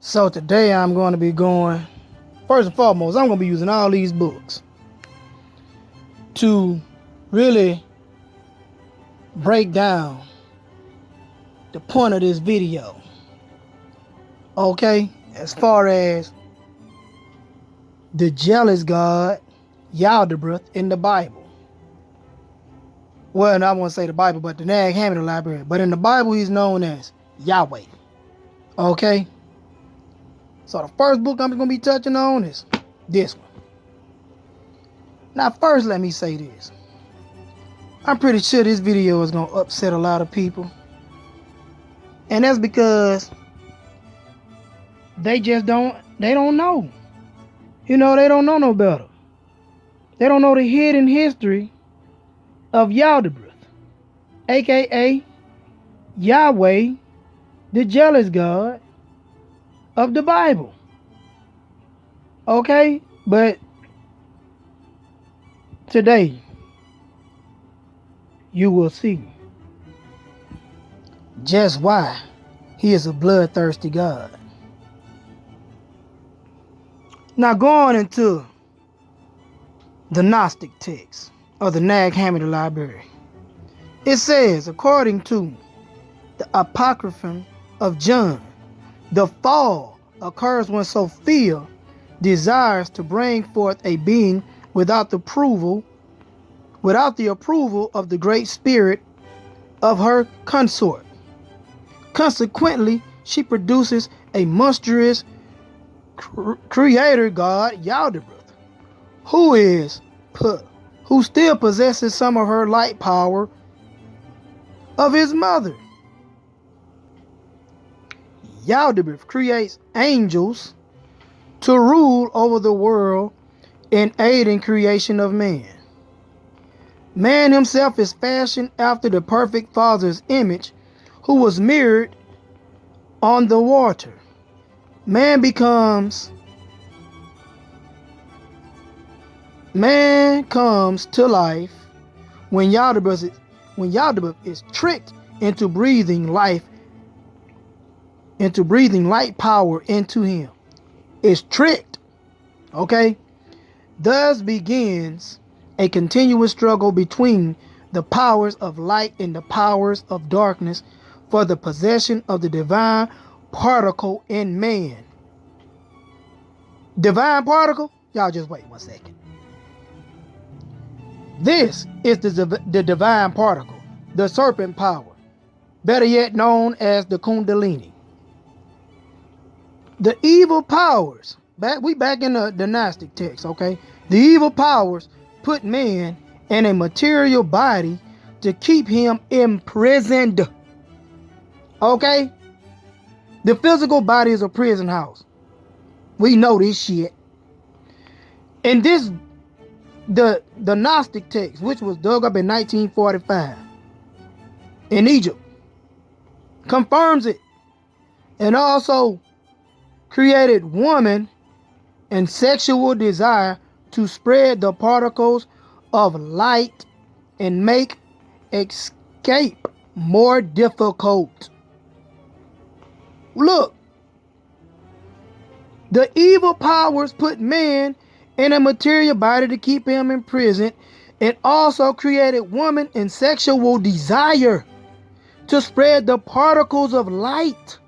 So today I'm going to be going, first and foremost, I'm going to be using all these books to really break down the point of this video. Okay? As far as the jealous God, Yaltabaoth, in the Bible. Well, I won't say the Bible, but the Nag Hammadi Library. But in the Bible, he's known as Yahweh. Okay? So the first book I'm going to be touching on is this one. Now, first, let me say this. I'm pretty sure this video is going to upset a lot of people. And that's because they don't know. You know, they don't know no better. They don't know the hidden history of Yaltabaoth, aka Yahweh, the jealous God of the Bible. Okay? But today, you will see just why he is a bloodthirsty God. Now, going into the Gnostic text of the Nag Hammadi Library, it says, according to the Apocryphon of John, the fall occurs when Sophia desires to bring forth a being without the approval of the great spirit of her consort. Consequently, she produces a monstrous creator god, Yaltabaoth, who still possesses some of her light power of his mother. Yaltabaoth creates angels to rule over the world and aid in creation of man. Man himself is fashioned after the perfect Father's image, who was mirrored on the water. Man comes to life when Yaltabaoth is tricked into breathing light power into him. Is tricked. Okay? Thus begins a continuous struggle between the powers of light and the powers of darkness for the possession of the divine particle in man. Divine particle? Y'all just wait 1 second. This is the divine particle, the serpent power, better yet known as the Kundalini. The evil powers, we back in the Gnostic text, okay? The evil powers put man in a material body to keep him imprisoned. Okay? The physical body is a prison house. We know this shit. And the Gnostic text, which was dug up in 1945 in Egypt, confirms it. And also created woman and sexual desire to spread the particles of light and make escape more difficult. Look, the evil powers put man in a material body to keep him in prison, and also created woman and sexual desire to spread the particles of light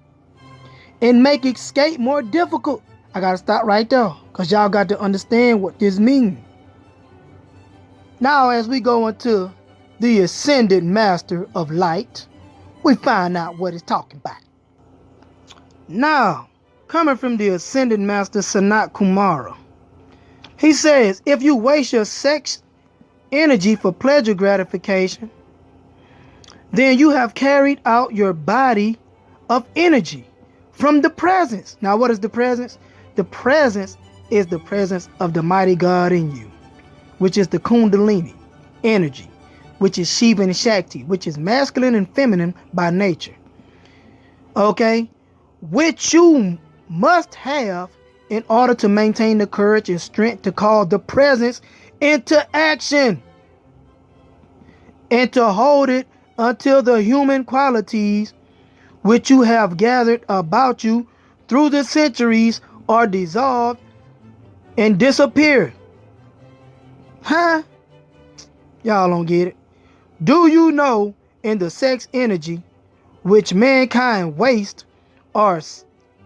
and make escape more difficult. I gotta stop right there, because y'all got to understand what this means. Now, as we go into the ascended master of light, we find out what it's talking about. Now, coming from the ascended master Sanat Kumara, he says, if you waste your sex energy for pleasure gratification, then you have carried out your body of energy from the presence. Now, what is the presence? The presence is the presence of the mighty God in you, which is the Kundalini energy, which is Shiva and Shakti, which is masculine and feminine by nature. Okay? Which you must have in order to maintain the courage and strength to call the presence into action and to hold it until the human qualities which you have gathered about you through the centuries are dissolved and disappear. Huh? Y'all don't get it. Do you know in the sex energy which mankind wastes are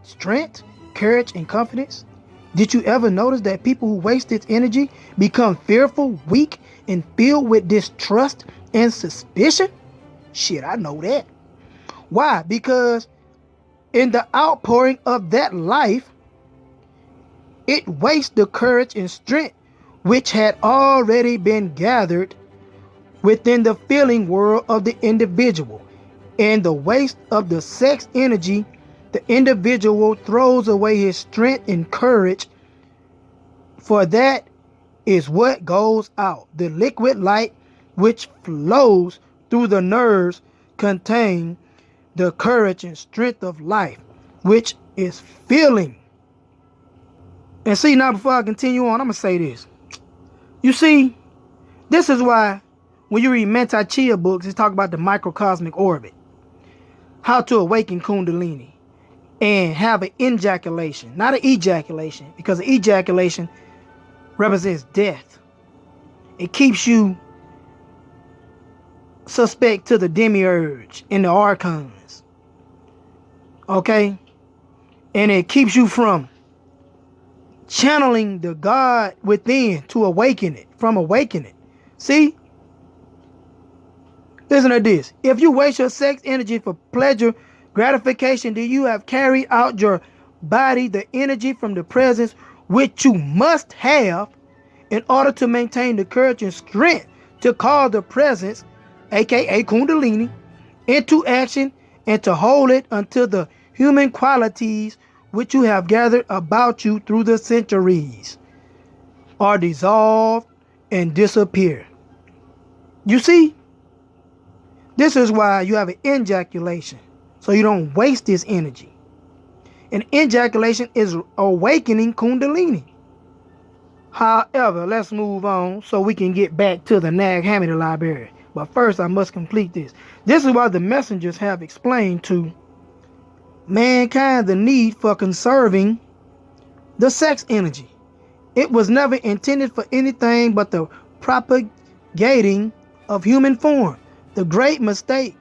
strength, courage, and confidence? Did you ever notice that people who waste this energy become fearful, weak, and filled with distrust and suspicion? Shit, I know that. Why? Because in the outpouring of that life, it wastes the courage and strength which had already been gathered within the feeling world of the individual. In the waste of the sex energy, the individual throws away his strength and courage, for that is what goes out. The liquid light which flows through the nerves contain the courage and strength of life, which is feeling. And see, now before I continue on, I'm going to say this. You see, this is why when you read Mentai Chia books, it's talk about the microcosmic orbit, how to awaken Kundalini and have an ejaculation, not an ejaculation, because an ejaculation represents death. It keeps you suspect to the demiurge and the archons. Okay? And it keeps you from channeling the God within to awaken it, from awakening. See? Listen to this. If you waste your sex energy for pleasure, gratification, then you have carried out your body the energy from the presence which you must have in order to maintain the courage and strength to call the presence, aka Kundalini, into action and to hold it until the human qualities which you have gathered about you through the centuries are dissolved and disappear. You see? This is why you have an ejaculation, so you don't waste this energy. An ejaculation is awakening Kundalini. However, let's move on so we can get back to the Nag Hammadi Library. But first, I must complete this. This is why the messengers have explained to mankind the need for conserving the sex energy. It was never intended for anything but the propagating of human form. The great mistake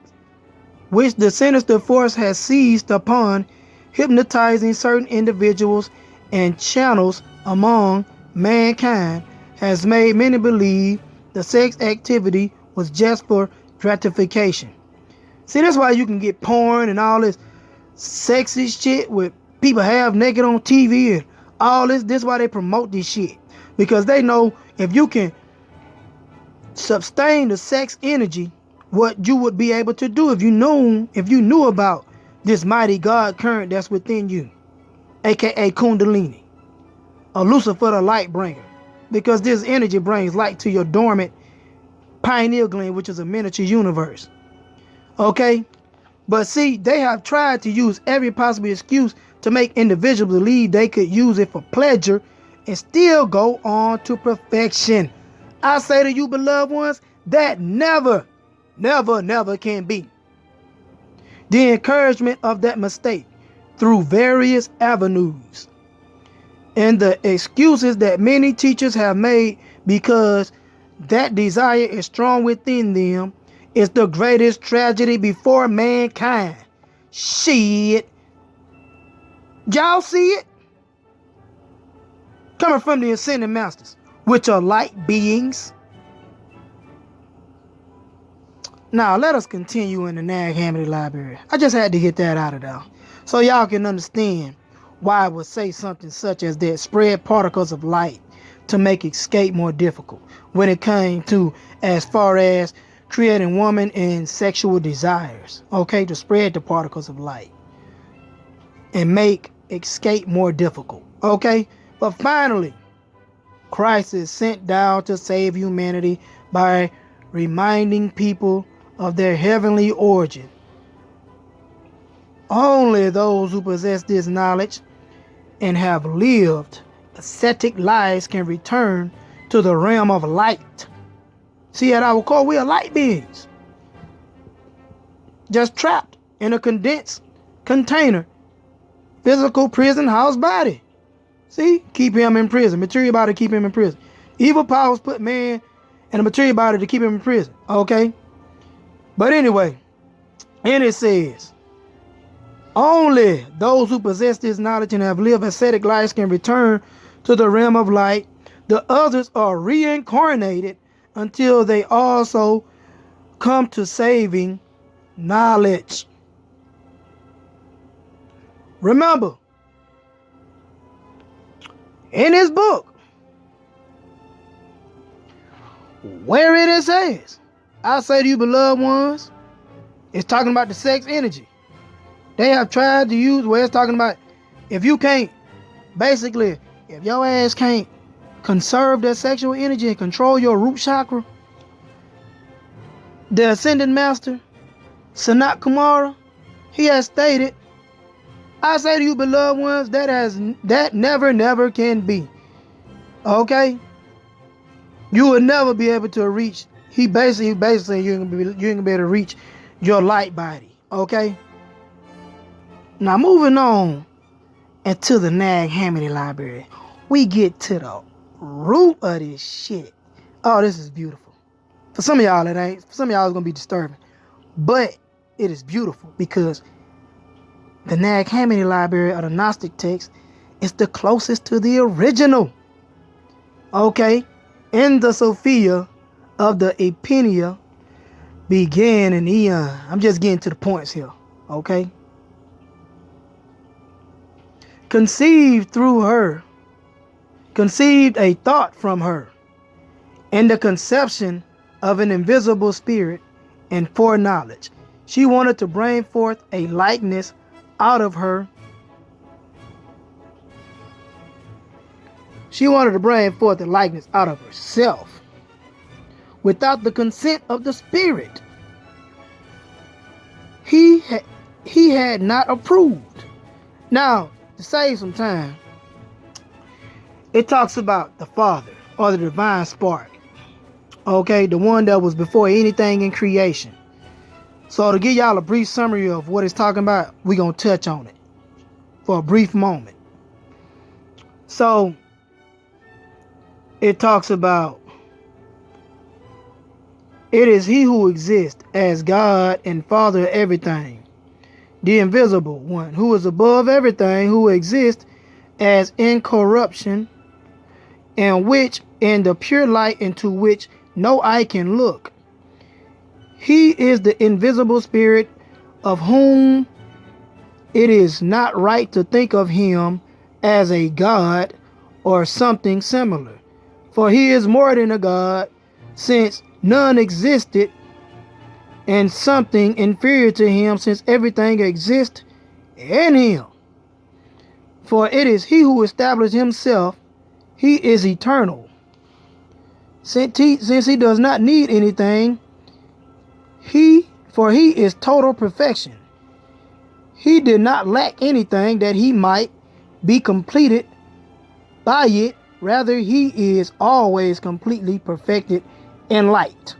which the sinister force has seized upon hypnotizing certain individuals and channels among mankind has made many believe the sex activity was just for gratification. See, that's why you can get porn and all this sexy shit with people half naked on TV and all this. This is why they promote this shit. Because they know if you can sustain the sex energy, what you would be able to do if you knew about this mighty God current that's within you, aka Kundalini, or Lucifer the light bringer, because this energy brings light to your dormant pineal gland, which is a miniature universe. Okay? But see, they have tried to use every possible excuse to make individuals believe they could use it for pleasure and still go on to perfection. I say to you, beloved ones, that never can be. The encouragement of that mistake through various avenues and the excuses that many teachers have made because that desire is strong within them is the greatest tragedy before mankind. Shit. Y'all see it? Coming from the ascended masters, which are light beings. Now, let us continue in the Nag Hammadi Library. I just had to get that out of there, so y'all can understand why I would say something such as that spread particles of light to make escape more difficult when it came to as far as creating woman and sexual desires. Okay, to spread the particles of light and make escape more difficult. Okay, but finally, Christ is sent down to save humanity by reminding people of their heavenly origin. Only those who possess this knowledge and have lived ascetic lives can return to the realm of light. See, at our core, we are light beings, just trapped in a condensed container physical prison house body. See? Keep him in prison. Material body keep him in prison. Evil powers put man in a material body to keep him in prison. Okay? But anyway, and it says, only those who possess this knowledge and have lived ascetic lives can return to the realm of light. The others are reincarnated until they also come to saving knowledge. Remember, in his book, where it says, I say to you, beloved ones, it's talking about the sex energy. They have tried to use where it's talking about if you can't, basically, if your ass can't conserve that sexual energy and control your root chakra, the Ascended Master, Sanat Kumara, he has stated, I say to you, beloved ones, that never can be. Okay? You will never be able to reach, he basically you're gonna be able to reach your light body. Okay? Now moving on into the Nag Hammadi library, we get to the root of this shit. Oh, this is beautiful. For some of y'all it ain't. For some of y'all it's gonna be disturbing. But it is beautiful because the Nag Hammadi library of the Gnostic text is the closest to the original. Okay? In the Sophia of the Epinea began in Eon. I'm just getting to the points here. Okay? Conceived a thought from her, in the conception of an invisible spirit and foreknowledge. She wanted to bring forth a likeness out of her. She wanted to bring forth a likeness out of herself without the consent of the spirit. He had not approved. Now, to save some time, it talks about the Father or the divine spark. Okay, the one that was before anything in creation. So to give y'all a brief summary of what it's talking about, we're going to touch on it for a brief moment. So it talks about it is he who exists as God and Father of everything. The invisible one who is above everything, who exists as incorruption, and which in the pure light into which no eye can look. He is the invisible spirit of whom it is not right to think of him as a god or something similar. For he is more than a god, since none existed, and something inferior to him, since everything exists in him. For it is he who established himself. He is eternal. Since he does not need anything, for he is total perfection. He did not lack anything that he might be completed by it. Rather, he is always completely perfected in light.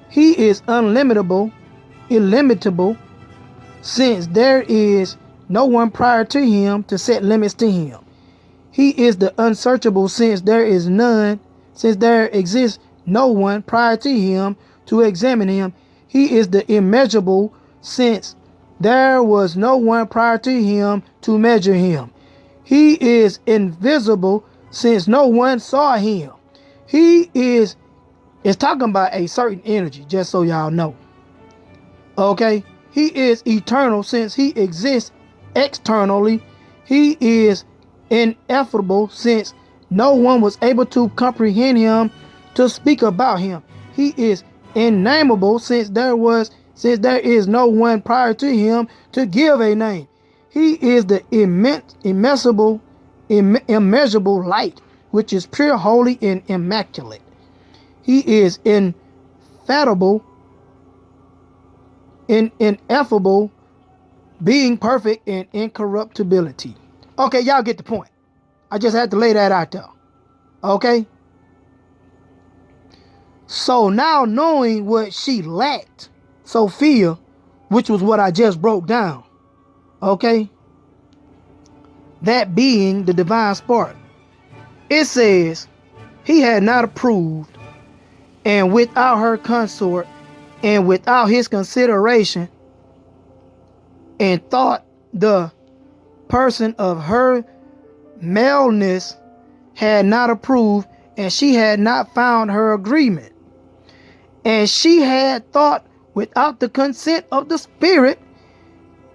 He is illimitable, since there is no one prior to him to set limits to him. He is the unsearchable, since there exists no one prior to him to examine him. He is the immeasurable, since there was no one prior to him to measure him. He is invisible, since no one saw him. It's talking about a certain energy, just so y'all know. Okay? He is eternal, since he exists externally. He is ineffable, since no one was able to comprehend him, to speak about him. He is innameable, since there is no one prior to him to give a name. He is the immeasurable light, which is pure, holy, and immaculate. He is ineffable, being perfect in incorruptibility. Okay, y'all get the point. I just had to lay that out there. Okay? So now knowing what she lacked, Sophia, which was what I just broke down. Okay? that being the divine spark. It says he had not approved, and without her consort, and without his consideration, and thought the person of her maleness had not approved, and she had not found her agreement. And she had thought without the consent of the Spirit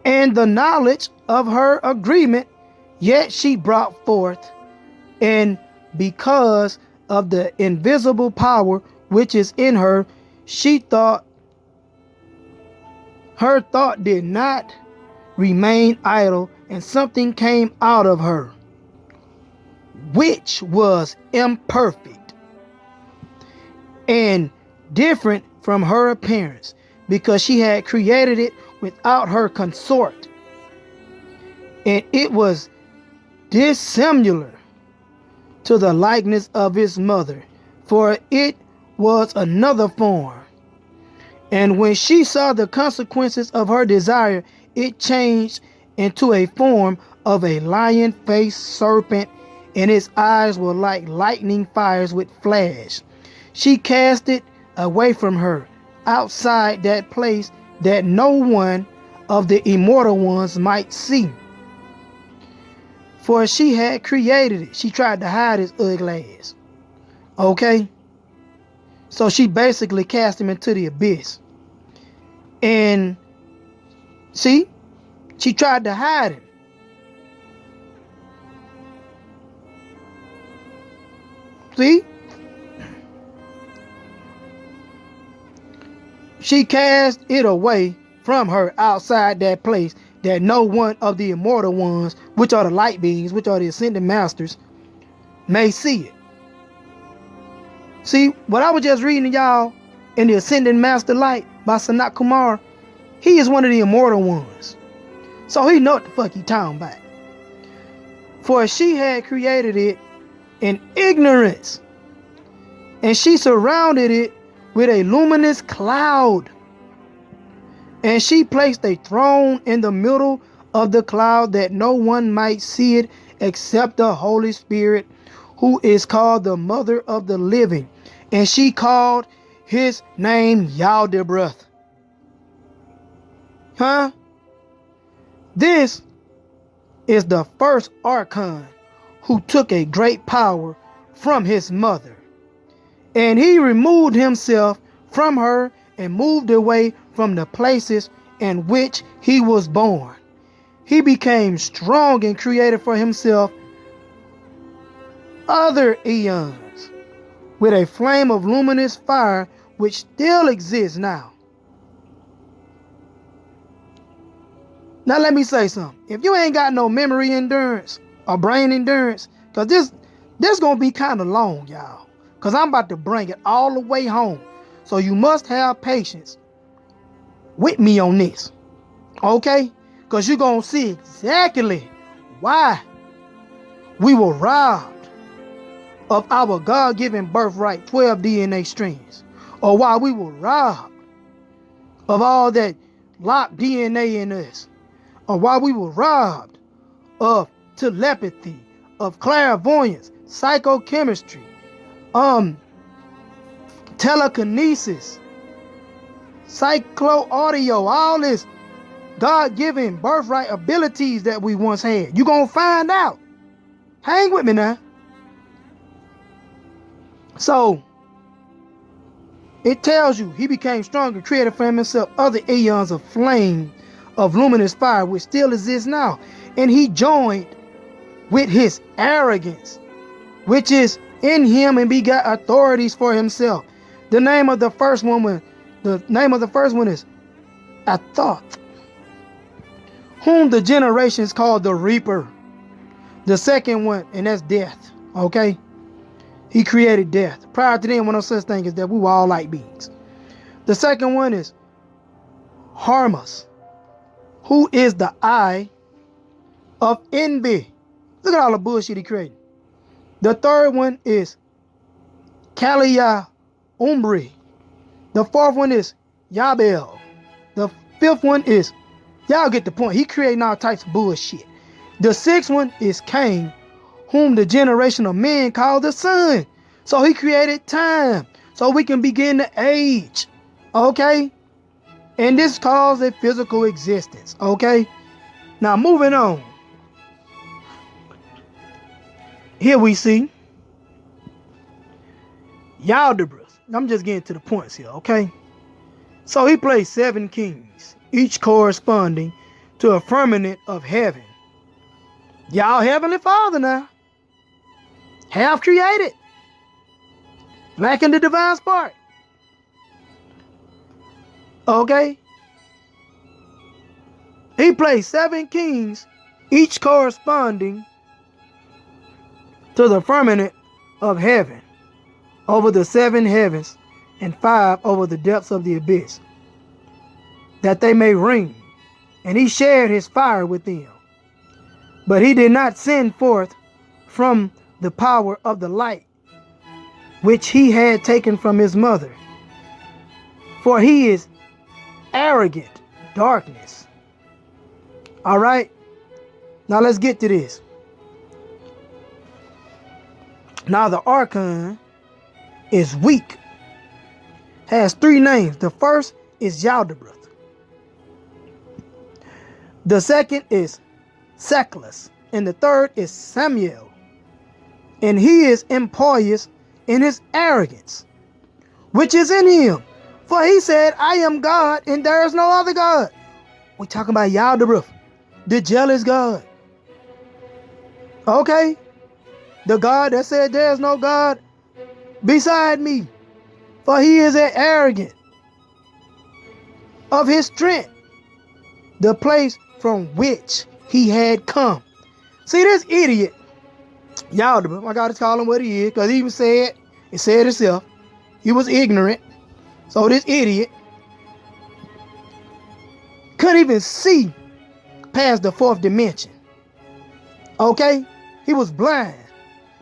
and the knowledge of her agreement, yet she brought forth, and because of the invisible power which is in her, she thought, her thought did not remain idle, and something came out of her, which was imperfect and different from her appearance, because she had created it without her consort, and it was dissimilar to the likeness of his mother, for it was another form. And when she saw the consequences of her desire, it changed into a form of a lion-faced serpent, and its eyes were like lightning fires with flash. She cast it away from her, outside that place, that no one of the immortal ones might see. For she had created it. She tried to hide his ugly ass. Okay? So she basically cast him into the abyss. And see, she tried to hide him. See? She cast it away from her outside that place, that no one of the immortal ones, which are the light beings, which are the ascended masters, may see it. See, what I was just reading to y'all in the Ascended Master Light by Sanat Kumar, he is one of the immortal ones. So he know what the fuck he talking about. For she had created it in ignorance, and she surrounded it with a luminous cloud. And she placed a throne in the middle of the cloud, that no one might see it except the Holy Spirit, who is called the Mother of the Living. And she called his name Yaltabaoth. This is the first archon who took a great power from his mother. And he removed himself from her and moved away from the places in which he was born. He became strong and created for himself other eons with a flame of luminous fire, which still exists now. Now let me say something. If you ain't got no memory endurance or brain endurance, because this gonna be kind of long, y'all, because I'm about to bring it all the way home. So you must have patience with me on this, okay? Because you're going to see exactly why we were robbed of our God-given birthright, 12 DNA strands, or why we were robbed of all that locked DNA in us, or why we were robbed of telepathy, of clairvoyance, psychochemistry, telekinesis, cyclo-audio, all this God-given birthright abilities that we once had. You're going to find out. Hang with me now. So, it tells you he became stronger, created for himself other eons of flame, of luminous fire, which still exists now. And he joined with his arrogance, which is in him, and begot authorities for himself. The name of the first one is Athoth, whom the generations called the Reaper. The second one, and that's death. Okay? He created death. Prior to then, one of such things is that we were all light beings. The second one is Harmas, who is the eye of envy. Look at all the bullshit he created. The third one is Kalia Umbri. The fourth one is Yabel. The fifth one is, y'all get the point. He creating all types of bullshit. The sixth one is Cain, whom the generation of men call the sun. So he created time so we can begin to age. Okay? And this calls a physical existence. Okay? Now moving on. Here we see Yaltabaoth. I'm just getting to the points here, okay? So he placed 7 kings, each corresponding to a firmament of heaven. Y'all Heavenly Father now. Half created. Lacking the divine spark. Okay? He placed 7 kings, each corresponding to the firmament of heaven, over the 7 heavens, and 5 over the depths of the abyss, that they may reign. And he shared his fire with them. But he did not send forth from the power of the light, which he had taken from his mother. For he is arrogant darkness. All right? Now let's get to this. Now the archon is weak. Has 3 names. The first is Yaltabaoth. The second is Seklas. And the third is Samuel. And he is impious in his arrogance, which is in him. For he said, I am God, and there is no other God. We're talking about Yaltabaoth, the jealous God. Okay? The God that said there is no God beside me. For he is arrogant of his strength, the place from which he had come. See this idiot, Yaltabaoth, I gotta call him what he is, because he even said, it said itself, he was ignorant. So this idiot couldn't even see past the 4th dimension. Okay? He was blind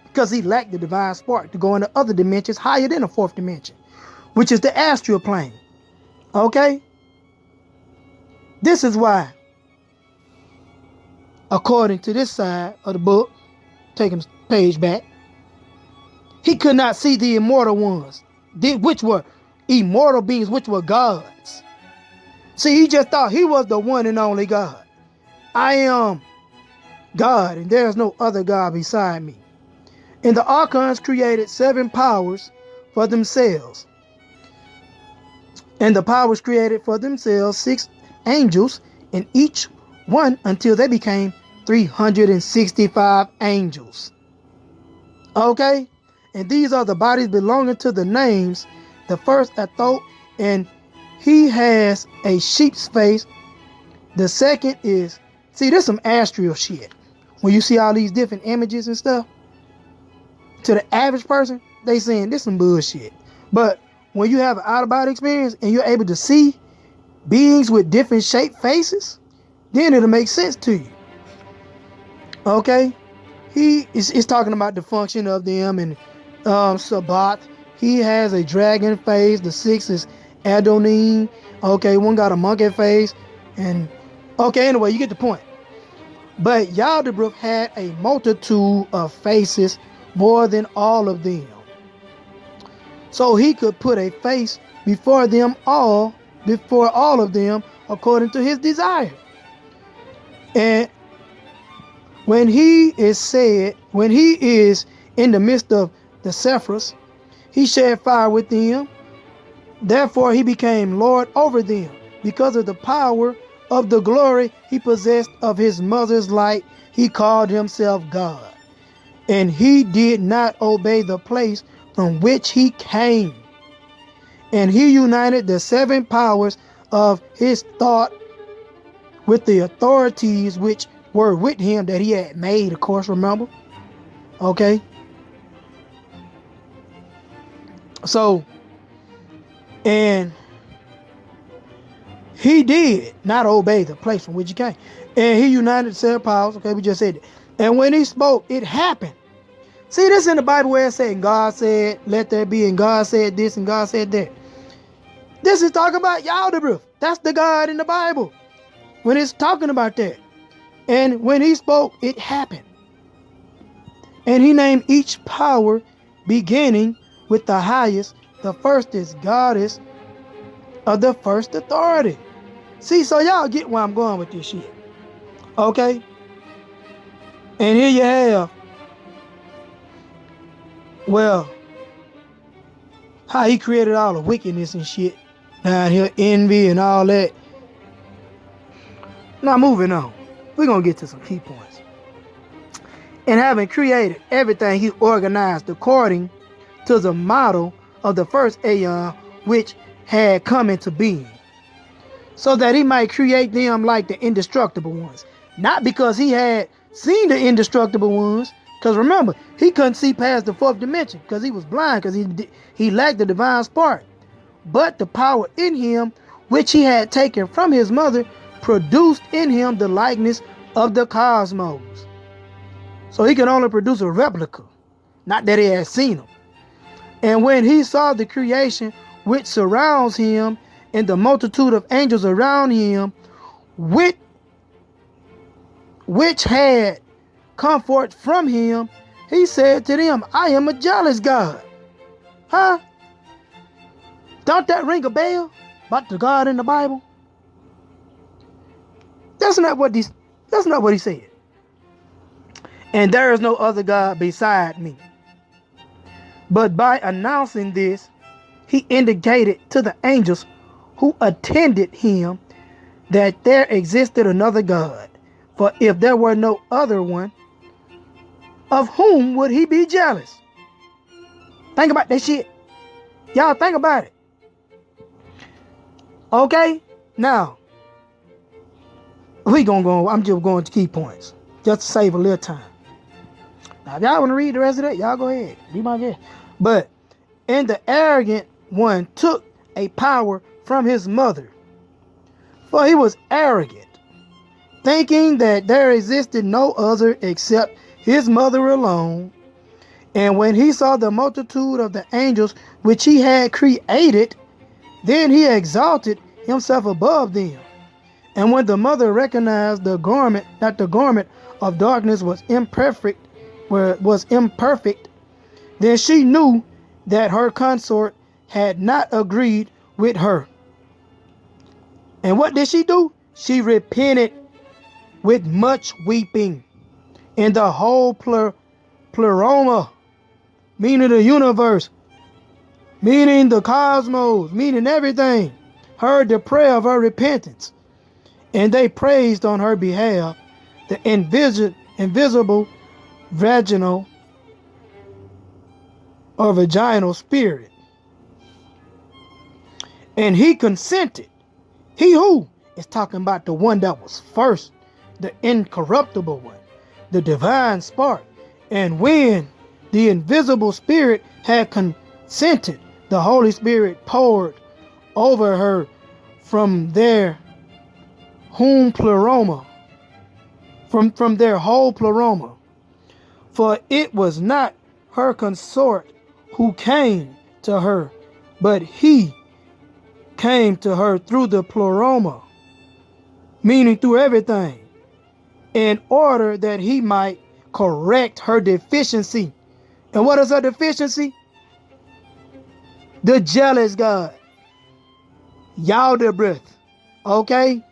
because he lacked the divine spark to go into other dimensions higher than the 4th dimension, which is the astral plane. Okay? This is why, according to this side of the book, taking the page back, he could not see the immortal ones, which were immortal beings, which were gods. See, he just thought he was the one and only God. I am God, and there is no other God beside me. And the archons created 7 powers for themselves. And the powers created for themselves 6 angels, in each one until they became 365 angels. Okay? And these are the bodies belonging to the names. The first, Athoth, and he has a sheep's face. The second is, see, this is some astral shit. When you see all these different images and stuff, to the average person, they saying this some bullshit. But when you have an out-of-body experience and you're able to see beings with different shaped faces, then it'll make sense to you. Okay? He is talking about the function of them, and Sabaoth, he has a dragon face. The 6 is Adonim. Okay, one got a monkey face. And okay, anyway, you get the point. But Yaltabaoth had a multitude of faces, more than all of them. So he could put a face before all of them, according to his desire. And when he is in the midst of the Sephiroth, he shared fire with them. Therefore he became Lord over them, because of the power of the glory he possessed of his mother's light. He called himself God. And he did not obey the place from which he came. And he united the 7 powers of his thought with the authorities which were with him that he had made, of course, remember? Okay? So, and he did not obey the place from which he came. And he united the 7 powers. Okay, we just said it. And when he spoke, it happened. See, this in the Bible where it said, God said, let there be, and God said this, and God said that. This is talking about Yaltabaoth. That's the God in the Bible when it's talking about that. And when he spoke, it happened. And he named each power beginning with the highest. The first is goddess of the first authority. See, so y'all get where I'm going with this shit. Okay? And here you have, well, how he created all the wickedness and shit down here, envy and all that. Now moving on, we're going to get to some key points. And having created everything, he organized according to the model of the first aeon which had come into being, so that he might create them like the indestructible ones. Not because he had seen the indestructible ones, because remember, he couldn't see past the fourth dimension because he was blind, because he lacked the divine spark. But the power in him, which he had taken from his mother, produced in him the likeness of the cosmos. So he could only produce a replica, not that he had seen them. And when he saw the creation which surrounds him and the multitude of angels around him, which had come forth from him, he said to them, I am a jealous God. Huh? Don't that ring a bell about the God in the Bible? That's not what he said. And there is no other God beside me. But by announcing this, he indicated to the angels who attended him that there existed another God. For if there were no other one, of whom would he be jealous? Think about that shit. Y'all think about it. Okay? Now, I'm just going to key points, just to save a little time. Now, if y'all want to read the rest of that, y'all go ahead. Be my guest. But, and the arrogant one took a power from his mother, for he was arrogant, thinking that there existed no other except his mother alone. And when he saw the multitude of the angels which he had created, then he exalted himself above them. And when the mother recognized that the garment of darkness was imperfect, then she knew that her consort had not agreed with her. And what did she do? She repented with much weeping. And the whole pleroma, meaning the universe, meaning the cosmos, meaning everything, heard the prayer of her repentance. And they praised on her behalf the invisible vaginal or vaginal spirit. And he consented. He who is talking about the one that was first, the incorruptible one, the divine spark. And when the invisible spirit had consented, the Holy Spirit poured over her from their whole pleroma, from their whole pleroma. For it was not her consort who came to her, but he came to her through the pleroma, meaning through everything, in order that he might correct her deficiency. And what is her deficiency? The jealous God. Yaltabaoth. Okay?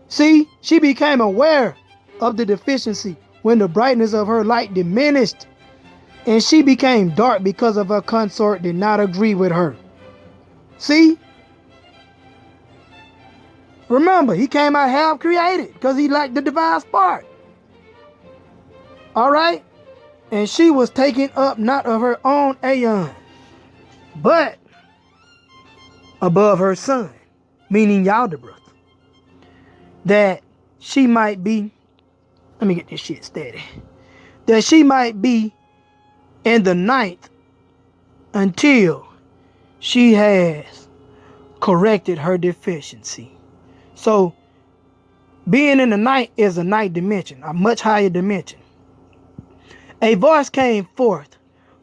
See, she became aware of the deficiency when the brightness of her light diminished, and she became dark because of her consort did not agree with her. See? Remember, he came out half created because he lacked the divine spark. All right? And she was taken up not of her own aeon, but above her son, meaning Yaltabaoth, that she might be, let me get this shit steady, that she might be in the ninth until she has corrected her deficiency. So being in the night is a ninth dimension, a much higher dimension. A voice came forth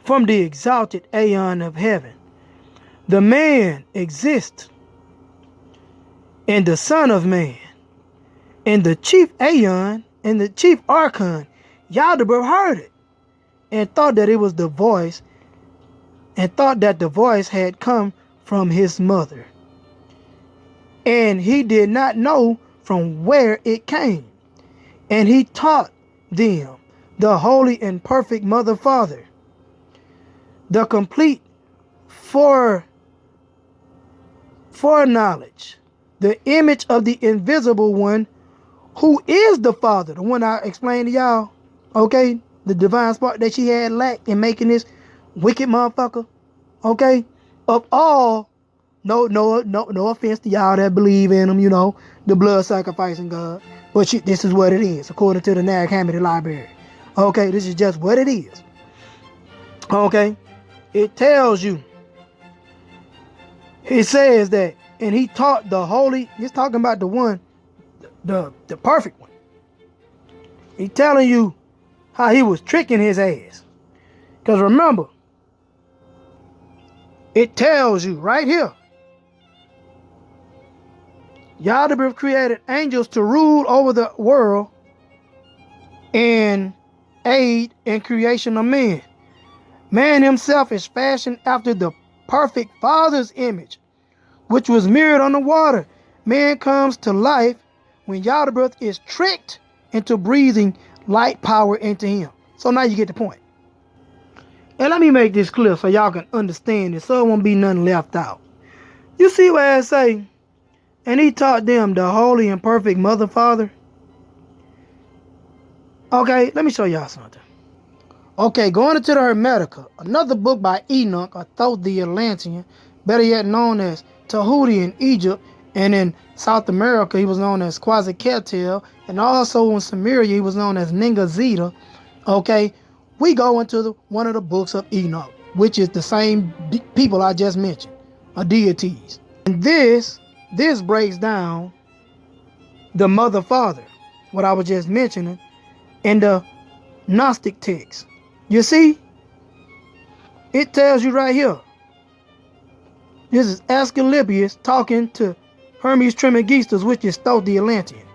from the exalted aeon of heaven. The man exists in the Son of Man, And the chief Aeon and the chief Archon, Yaldabaoth heard it and thought that it was the voice, and thought that the voice had come from his mother. And he did not know from where it came. And he taught them the holy and perfect Mother Father, the complete foreknowledge, the image of the invisible one, who is the Father, the one I explained to y'all, okay? The divine spark that she had lacked in making this wicked motherfucker, okay? Of all, no offense to y'all that believe in him, you know, the blood sacrificing God. But this is what it is, according to the Nag Hammadi Library. Okay, this is just what it is. Okay, it tells you. It says that, and he taught the holy, he's talking about the one, the perfect one. He's telling you how he was tricking his ass. Because remember, it tells you right here, Yaldabaoth created angels to rule over the world and aid in creation of men. Man himself is fashioned after the perfect Father's image, which was mirrored on the water. Man comes to life when Yaldabaoth is tricked into breathing light power into him. So now you get the point. And let me make this clear so y'all can understand it, so it won't be nothing left out. You see what I say? And he taught them the holy and perfect Mother Father. Okay, let me show y'all something. Okay, going into the Hermetica, another book by Enoch, or Thoth the Atlantean, better yet known as Tahuti in Egypt, and in South America he was known as Quetzalcoatl, and also in Sumeria he was known as Ningazita. Okay, we go into one of the books of Enoch, which is the same people I just mentioned, or deities. And this breaks down the Mother Father, what I was just mentioning, in the Gnostic text. You see, it tells you right here. This is Asclepius talking to Hermes Trismegistus, which is Thoth the Atlantean,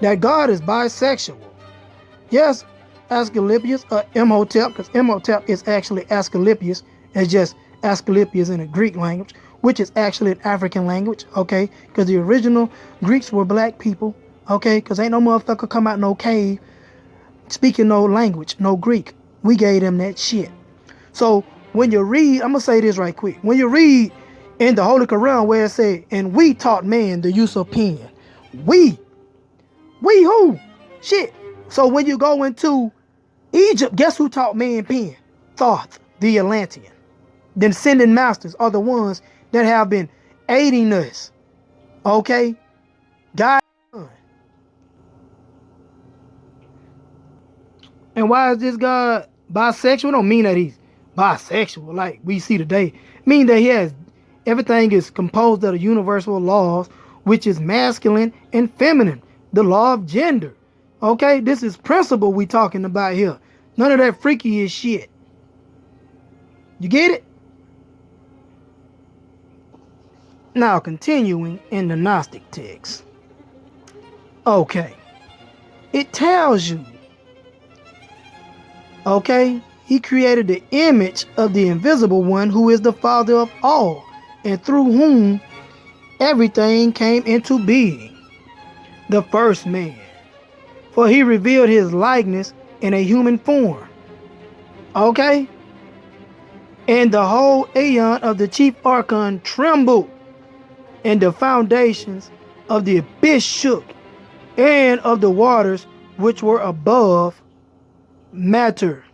that God is bisexual. Yes, Asclepius, Imhotep, because Imhotep is actually Asclepius. It's just Asclepius in the Greek language, which is actually an African language, okay? Because the original Greeks were black people, okay? Because ain't no motherfucker come out no cave speaking no language, no Greek. We gave them that shit. So when you read, I'm going to say this right quick. When you read in the Holy Quran where it says, and we taught man the use of pen. We who? Shit. So when you go into Egypt, guess who taught man pen? Thoth the Atlantean. The ascending masters are the ones that have been aiding us. Okay? God. And why is this God bisexual? Don't mean that he's bisexual like we see today. It means that he has everything is composed of the universal laws, which is masculine and feminine, the law of gender. Okay, this is principle we talking about here. None of that freaky is shit. You get it? Now continuing in the Gnostic text. Okay, it tells you. Okay, he created the image of the invisible one, who is the Father of all, and through whom everything came into being, the first man. For he revealed his likeness in a human form. Okay? And the whole aeon of the chief archon trembled, and the foundations of the abyss shook, and of the waters which were above matter.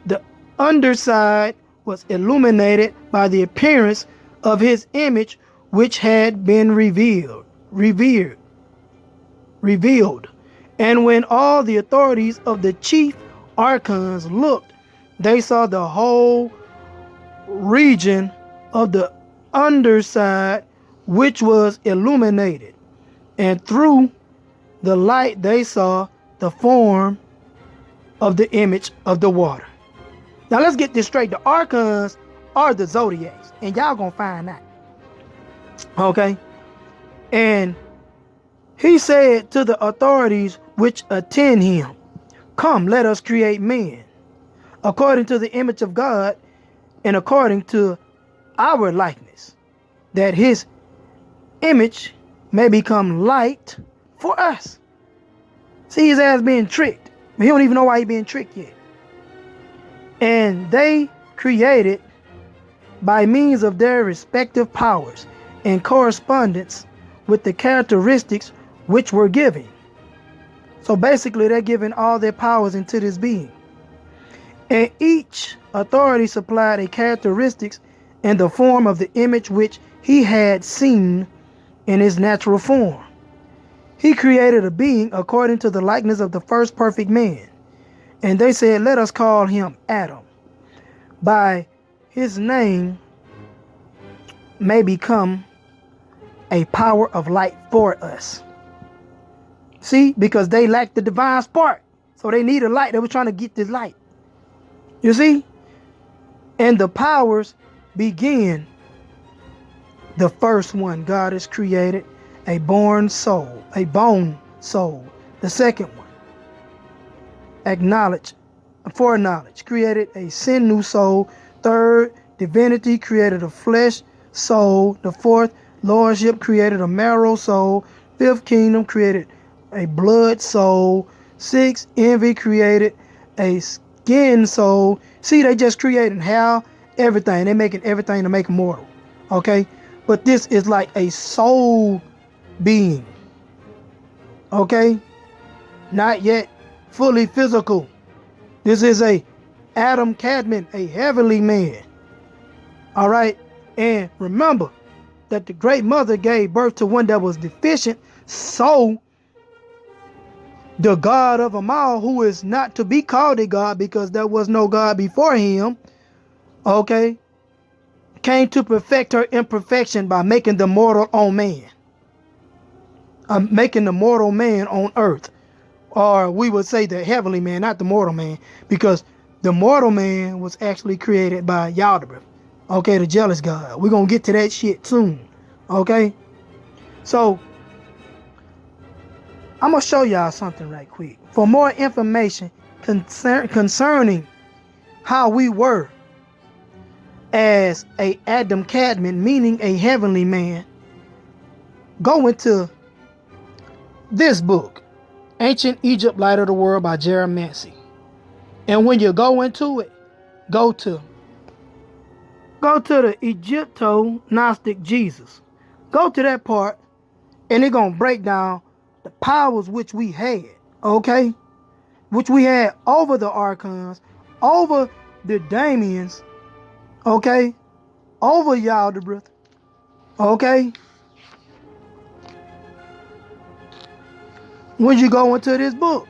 The underside was illuminated by the appearance of his image, which had been revealed. And when all the authorities of the chief archons looked, they saw the whole region of the underside, which was illuminated, and through the light they saw the form of the image of the water. Now let's get this straight. The archons are the zodiacs, and y'all gonna find that. Okay? And He said to the authorities which attend him, come, let us create men, according to the image of God, and according to our likeness, that his image may become light for us. See his ass being tricked, but he don't even know why he being tricked yet. And they created by means of their respective powers in correspondence with the characteristics which were given. So basically they're giving all their powers into this being. And each authority supplied a characteristics in the form of the image which he had seen in his natural form. He created a being according to the likeness of the first perfect man. And they said, let us call him Adam, by his name may become a power of light for us. See, because they lacked the divine spark, so they need a light. They were trying to get this light. You see? And the powers begin. The first one, God has created a born soul, a bone soul. The second one, foreknowledge, created a sinew soul. Third, divinity created a flesh soul. The fourth, lordship created a marrow soul. Fifth, kingdom created a blood soul. Sixth, envy created a skin soul. See, they just creating how everything. They're making everything to make immortal. Okay? But this is like a soul being. Okay? Not yet fully physical. This is a Adam Cadman, a heavenly man. All right? And remember that the great mother gave birth to one that was deficient. So the God of them all, who is not to be called a God because there was no God before him, okay, came to perfect her imperfection by making the mortal on man. Making the mortal man on earth. Or we would say the heavenly man, not the mortal man, because the mortal man was actually created by Yaltabaoth, okay, the jealous God. We're going to get to that shit soon, okay? So, I'm going to show y'all something right quick. For more information concerning how we were as a Adam Cadman, meaning a heavenly man, go into this book, Ancient Egypt, Light of the World by Jeremiah. And when you go into it, go to the Egypto-Gnostic Jesus. Go to that part, and it's going to break down the powers which we had, okay? Which we had over the Archons, over the Damians, okay? Over Yaldabaoth, okay? When you go into this book,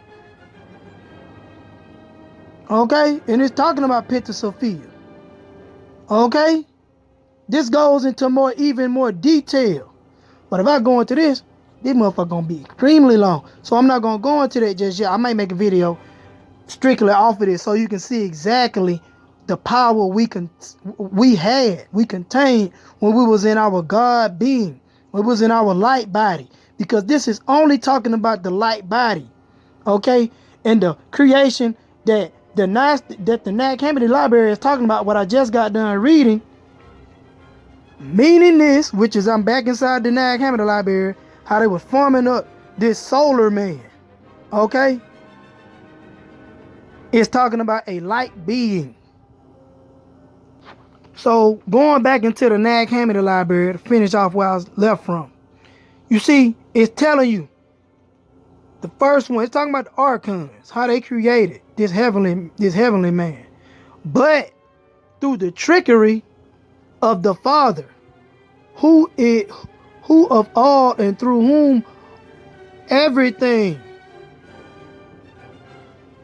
okay? And it's talking about Penta Sophia, okay? This goes into even more detail. But if I go into this motherfucker gonna be extremely long. So I'm not gonna go into that just yet. I might make a video strictly off of this so you can see exactly the power we contained when we was in our God being, when we was in our light body. Because this is only talking about the light body, okay? And the creation that the Nag Hammadi Library is talking about, what I just got done reading, meaning this, which is I'm back inside the Nag Hammadi Library, how they was forming up this solar man, okay? It's talking about a light being. So going back into the Nag Hammadi Library to finish off where I was left from, you see, it's telling you the first one. It's talking about the Archons, how they created this heavenly man, but through the trickery of the Father, who of all and through whom everything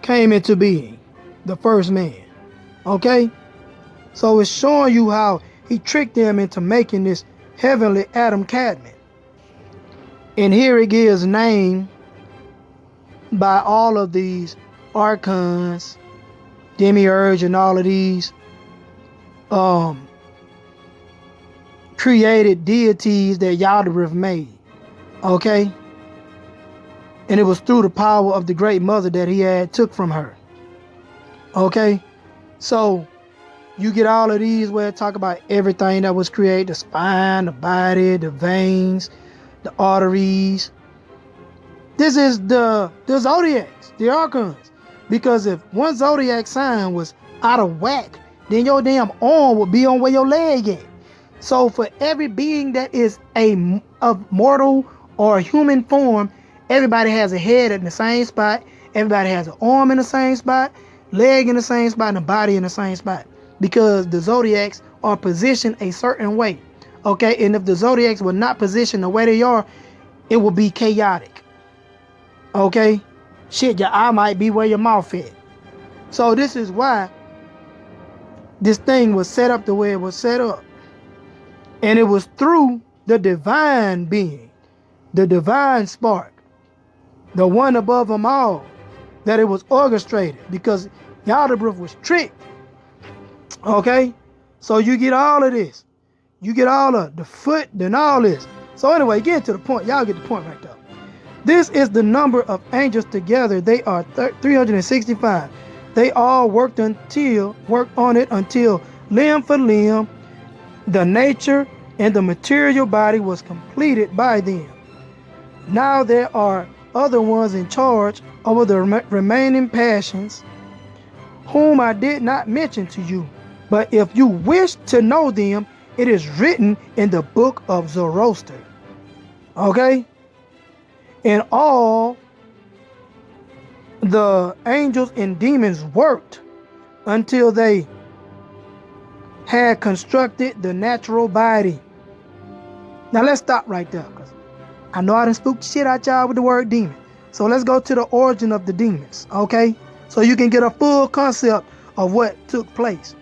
came into being, the first man. Okay? So it's showing you how he tricked them into making this heavenly Adam Cadman. And here it gives name by all of these archons, demiurge, and all of these created deities that Yaldabaoth made. Okay? And it was through the power of the great mother that he had took from her. Okay? So you get all of these where it talk about everything that was created, the spine, the body, the veins, the arteries. This is the zodiacs, the archons. Because if one zodiac sign was out of whack, then your damn arm would be on where your leg at. So for every being that is of mortal or human form, everybody has a head in the same spot, everybody has an arm in the same spot, leg in the same spot, and a body in the same spot. Because the zodiacs are positioned a certain way. Okay, and if the zodiacs were not positioned the way they are, it will be chaotic. Okay? Shit, your eye might be where your mouth is. So this is why this thing was set up the way it was set up. And it was through the divine being, the divine spark, the one above them all, that it was orchestrated, because Yaltabaoth was tricked. Okay? So you get all of this. You get all of the foot and all this. So anyway, get to the point. Y'all get the point right there. This is the number of angels together. They are 365. They all worked on it until limb for limb, the nature and the material body was completed by them. Now there are other ones in charge over the remaining passions, whom I did not mention to you. But if you wish to know them, it is written in the book of Zoroaster. Okay? And all the angels and demons worked until they had constructed the natural body. Now let's stop right there, because I know I done spooked shit out y'all with the word demon. So let's go to the origin of the demons, okay? So you can get a full concept of what took place.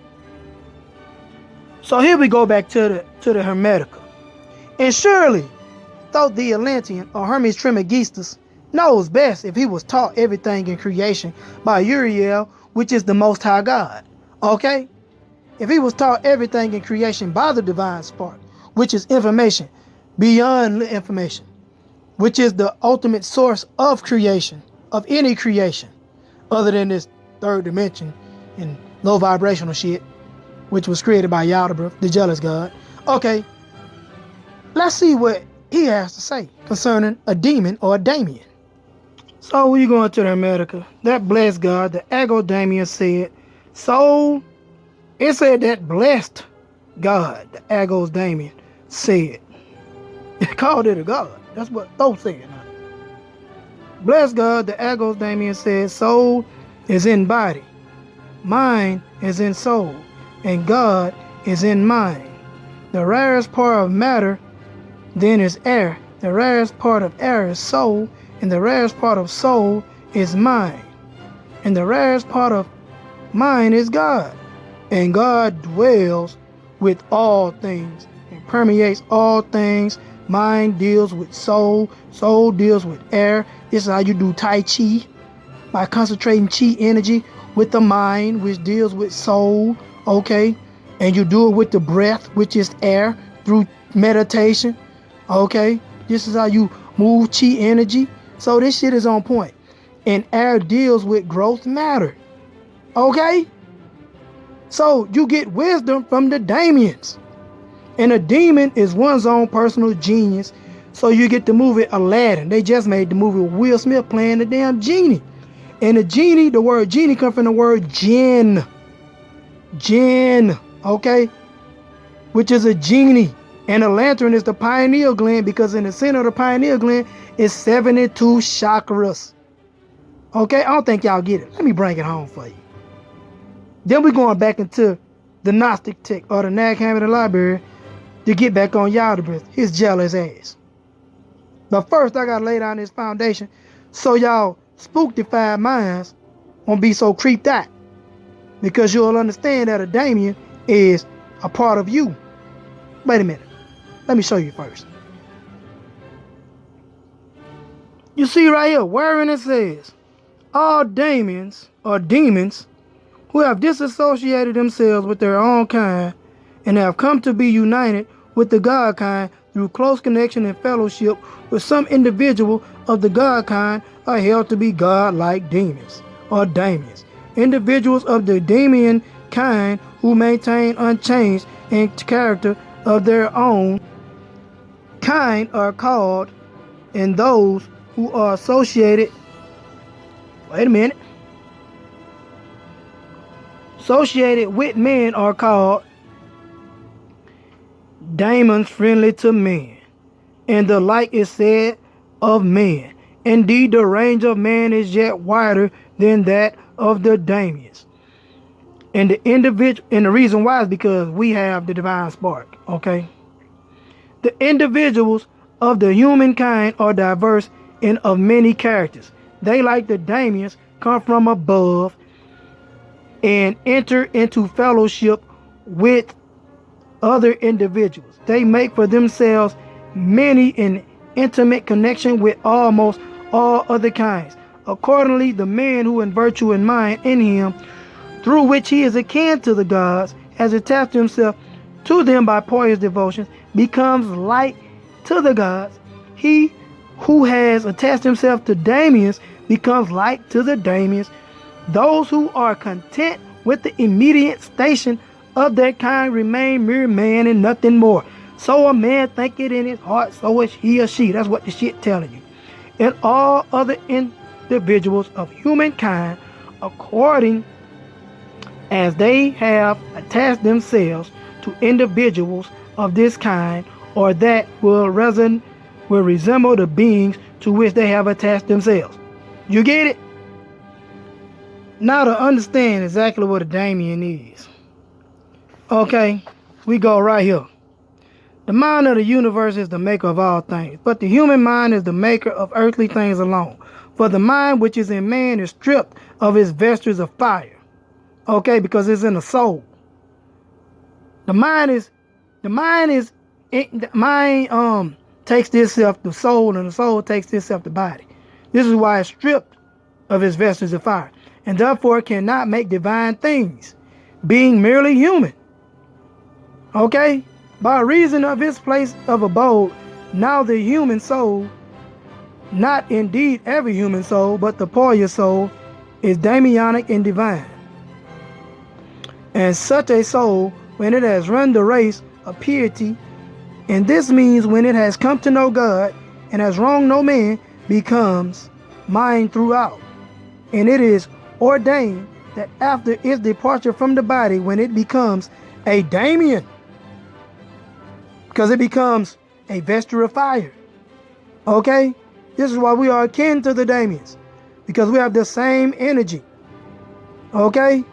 So here we go back to the Hermetica. And surely, though the Atlantean or Hermes Trismegistus knows best if he was taught everything in creation by Uriel, which is the Most High God, okay? If he was taught everything in creation by the divine spark, which is information beyond information, which is the ultimate source of creation, of any creation, other than this third dimension and low vibrational shit, which was created by Yaltabaoth, the jealous god. Okay, let's see what he has to say concerning a demon or a Damien. So when you go into the Hermetica, that blessed god, the Ago Damien said, so it said that blessed God, the Agos Damien, said. It called it a god. That's what Thoth said. Blessed God, the Agos Damien said, soul is in body, mind is in soul, and God is in mind. The rarest part of matter then is air. The rarest part of air is soul, and the rarest part of soul is mind. And the rarest part of mind is God. And God dwells with all things and permeates all things. Mind deals with soul. Soul deals with air. This is how you do Tai Chi, by concentrating Chi energy with the mind, which deals with soul. Okay? And you do it with the breath, which is air, through meditation. Okay? This is how you move Chi energy. So this shit is on point. And air deals with growth matter. Okay? So you get wisdom from the Damians. And a demon is one's own personal genius. So you get the movie Aladdin. They just made the movie with Will Smith playing the damn genie. And the genie, the word genie comes from the word jinn. Jinn, okay? Which is a genie. And a lantern is the pineal gland, because in the center of the pineal gland is 72 chakras. Okay, I don't think y'all get it. Let me bring it home for you. Then we're going back into the Gnostic text or the Nag Hammett Library to get back on Yaltabaoth, his jealous ass. But first, I got to lay down this foundation so y'all spooktified minds won't be so creeped out. Because you'll understand that a Damien is a part of you. Wait a minute. Let me show you first. You see right here, wherein it says, all Damians or demons who have disassociated themselves with their own kind and have come to be united with the God kind through close connection and fellowship with some individual of the God kind are held to be God-like demons or daemons. Individuals of the daemon kind who maintain unchanged in character of their own kind are called, and those who are associated with men are called daemons friendly to men. And the like is said of man. Indeed, the range of man is yet wider than that of the daemons. And the reason why is because we have the divine spark. Okay. The individuals of the humankind are diverse and of many characters. They, like the daemons, come from above and enter into fellowship with other individuals. They make for themselves many in intimate connection with almost all other kinds. Accordingly, the man who in virtue and mind in him, through which he is akin to the gods, has attached himself to them by pious devotions, becomes like to the gods. He who has attached himself to daemons becomes like to the daemons. Those who are content with the immediate station of their kind remain mere man and nothing more. So a man thinketh in his heart, so is he or she. That's what the shit telling you. And all other individuals of humankind, according as they have attached themselves to individuals of this kind, or that will resemble the beings to which they have attached themselves. You get it? Now to understand exactly what a daemon is. Okay, we go right here. The mind of the universe is the maker of all things, but the human mind is the maker of earthly things alone. For the mind which is in man is stripped of its vesture of fire. Okay, because it's in the soul. The mind takes this self the soul, and the soul takes this self the body. This is why it's stripped of its vestige of fire, and therefore cannot make divine things, being merely human. Okay? By reason of its place of abode, now the human soul, not indeed every human soul, but the poor soul, is daemonic and divine. And such a soul, when it has run the race of piety, and this means when it has come to know God and has wronged no man, becomes mine throughout. And it is ordained that after its departure from the body, when it becomes a daemon, because it becomes a vesture of fire. Okay? This is why we are akin to the daemons, because we have the same energy. Okay?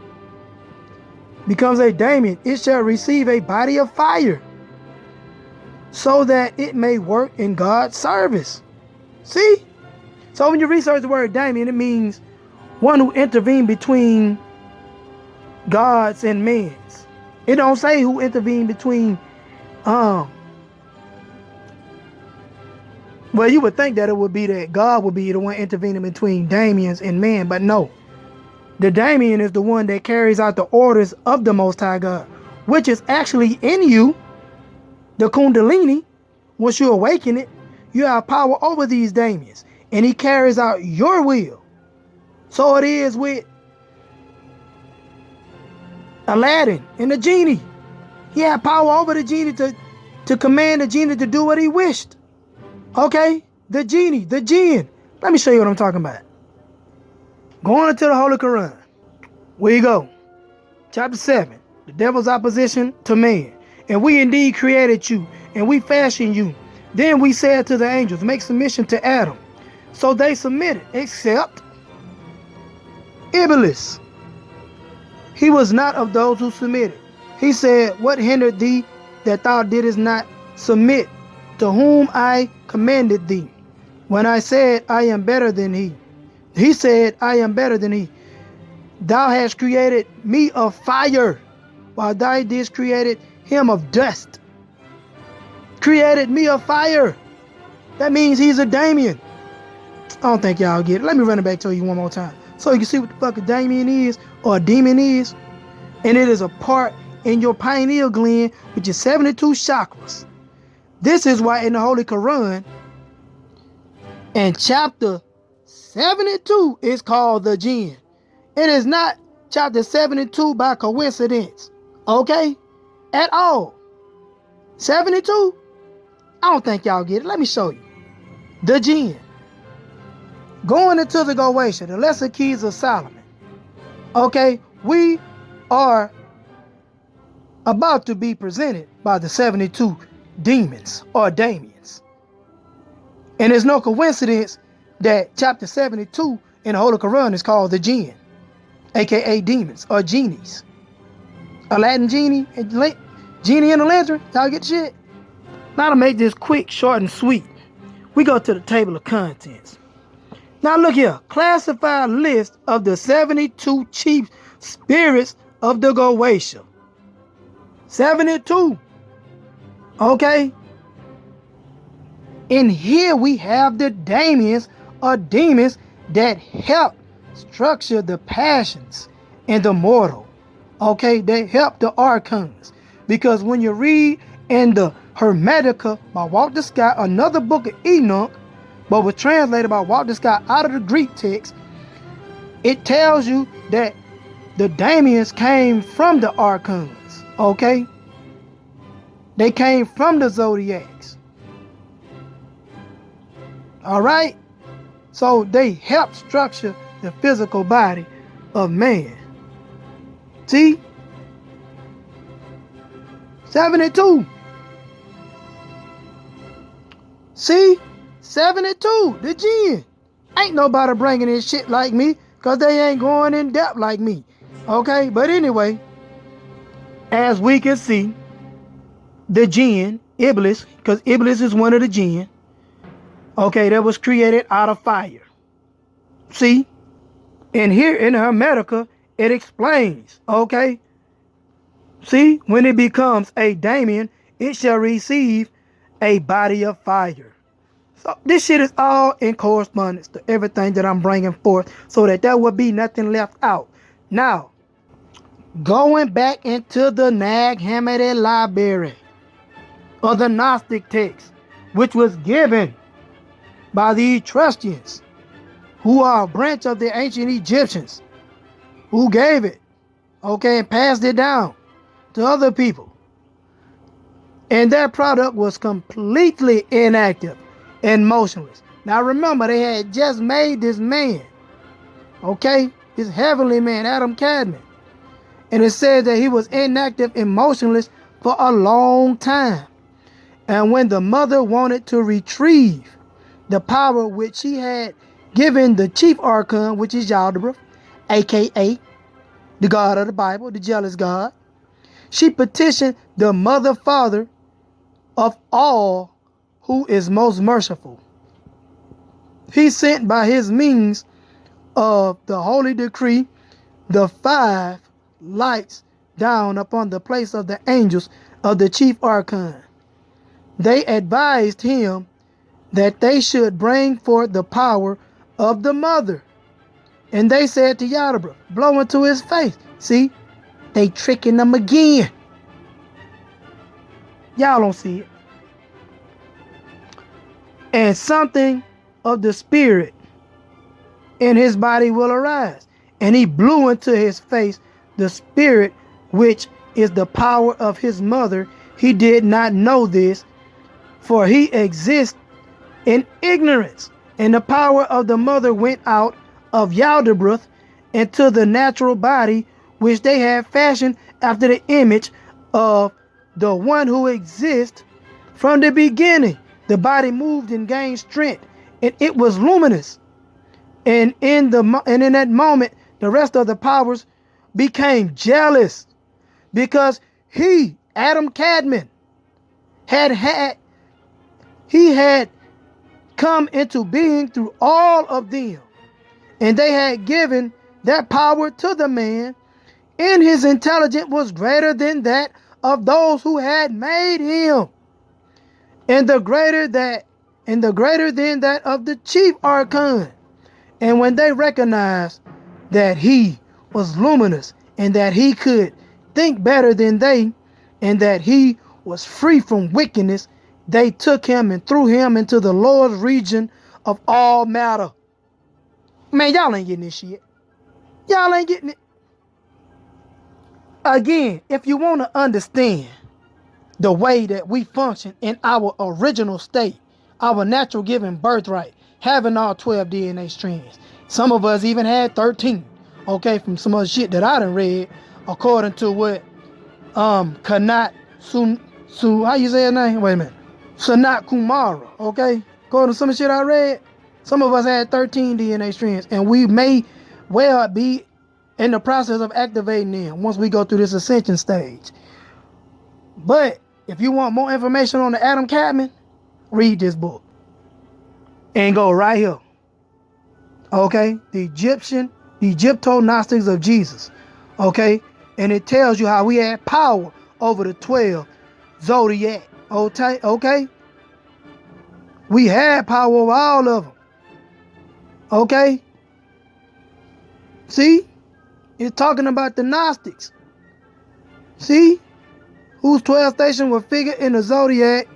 Becomes a daemon, it shall receive a body of fire, so that it may work in God's service. See? So when you research the word daemon, it means one who intervened between gods and men's. It don't say who intervened between well, you would think that it would be that God would be the one intervening between daemons and men, but no. The daemon is the one that carries out the orders of the Most High God, which is actually in you. The Kundalini, once you awaken it, you have power over these daemons, and he carries out your will. So it is with Aladdin and the genie. He had power over the genie to command the genie to do what he wished. Okay? The genie, the jinn. Let me show you what I'm talking about. Going into the Holy Quran. Where you go? Chapter 7. The devil's opposition to man. And we indeed created you, and we fashioned you. Then we said to the angels, make submission to Adam. So they submitted, except Iblis. He was not of those who submitted. He said, what hindered thee that thou didst not submit, to whom I commanded thee? When I said, I am better than he. He said, I am better than he. Thou hast created me of fire, while thou didst created him of dust. Created me of fire. That means he's a daemon. I don't think y'all get it. Let me run it back to you one more time, so you can see what the fuck a daemon is, or a demon is. And it is a part in your pineal gland, which is 72 chakras. This is why in the Holy Quran, in chapter 72, is called the jinn. It is not chapter 72 by coincidence, okay? At all. 72? I don't think y'all get it. Let me show you. The jinn. Going into the Goetia, the lesser keys of Solomon. Okay, we are about to be presented by the 72 demons or Damians. And it's no coincidence that chapter 72 in the Holy Quran is called the jinn, aka demons or genies. Aladdin genie and genie in the lantern. Y'all get the shit? Now to make this quick, short, and sweet, we go to the table of contents. Now look here, classified list of the 72 chief spirits of the Goetia. 72. Okay? And here we have the Damians or demons that help structure the passions and the mortal. Okay? They help the archons. Because when you read in the Hermetica by Walter Scott, another book of Enoch, but was translated by Walter Scott out of the Greek text, it tells you that the Damians came from the archons, okay? They came from the zodiacs. All right? So they help structure the physical body of man. See? 72. See? 72, the jinn. Ain't nobody bringing in shit like me, because they ain't going in depth like me. Okay, but anyway, as we can see, the jinn, Iblis, because Iblis is one of the jinn, okay, that was created out of fire. See? And here in Hermetica, it explains, okay? See, when it becomes a Damien, it shall receive a body of fire. So this shit is all in correspondence to everything that I'm bringing forth, so that there would be nothing left out. Now, going back into the Nag Hammadi library, or the Gnostic text, which was given by the Etruscans, who are a branch of the ancient Egyptians, who gave it, okay, and passed it down to other people. And that product was completely inactive and motionless. Now remember, they had just made this man, okay, this heavenly man, Adam Cadman. And it said that he was inactive and motionless for a long time. And when the mother wanted to retrieve the power which she had given the chief archon, which is Yaltabaoth, aka the God of the Bible, the jealous God, she petitioned the mother father of all, who is most merciful. He sent by his means of the holy decree the 5 lights down upon the place of the angels of the chief archon. They advised him that they should bring forth the power of the mother. And they said to Yaltabaoth, blow into his face. See, they tricking them again. Y'all don't see it. And something of the spirit in his body will arise. And he blew into his face the spirit, which is the power of his mother. He did not know this, for he exists in ignorance. And the power of the mother went out of Yaltabaoth into the natural body, which they had fashioned after the image of the one who exists from the beginning. The body moved and gained strength, and it was luminous. And in that moment, the rest of the powers became jealous, because he, Adam Cadman, had come into being through all of them, and they had given that power to the man, and his intelligence was greater than that of those who had made him, and the greater than that of the chief archon. And when they recognized that he was luminous, and that he could think better than they, and that he was free from wickedness they took him and threw him into the lowest region of all matter. Man, y'all ain't getting this shit. Y'all ain't getting it. Again, if you want to understand the way that we function in our original state, our natural given birthright, having all 12 DNA strands. Some of us even had 13, okay, from some other shit that I done read, according to what Kanat how you say his name? Wait a minute. Sanat Kumara, okay? According to some shit I read, some of us had 13 DNA strands, and we may well be in the process of activating them once we go through this ascension stage. But if you want more information on the Adam Cadman, read this book. And go right here. Okay? The Egypto-Gnostics of Jesus. Okay? And it tells you how we had power over the 12 zodiac. Okay? Okay? We had power over all of them. Okay? See? It's talking about the Gnostics. See? Whose 12 stations were figured in the zodiac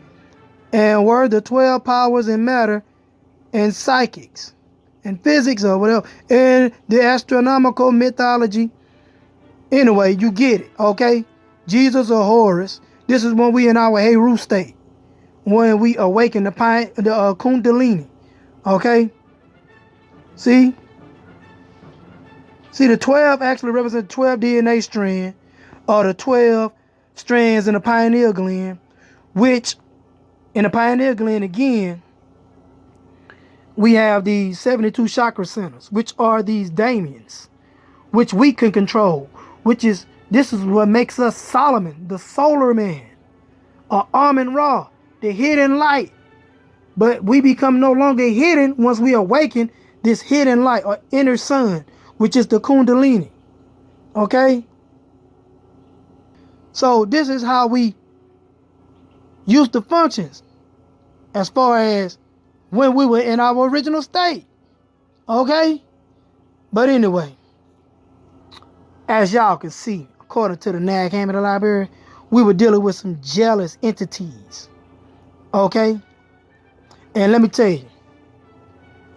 and were the 12 powers in matter and psychics and physics or whatever, and the astronomical mythology. Anyway, you get it, okay? Jesus or Horus. This is when we in our Heru state, when we awaken the Kundalini, okay? See, the 12 actually represent 12 DNA strands, or the 12 strands in the pineal gland, which in the pineal gland again, we have these 72 chakra centers, which are these daemons, which we can control, this is what makes us Solomon, the solar man, or Amun Ra, the hidden light. But we become no longer hidden once we awaken this hidden light or inner sun, which is the Kundalini. Okay? So this is how we used to function as far as when we were in our original state. Okay? But anyway, as y'all can see, according to the Nag Hammett Library, we were dealing with some jealous entities. Okay? And let me tell you,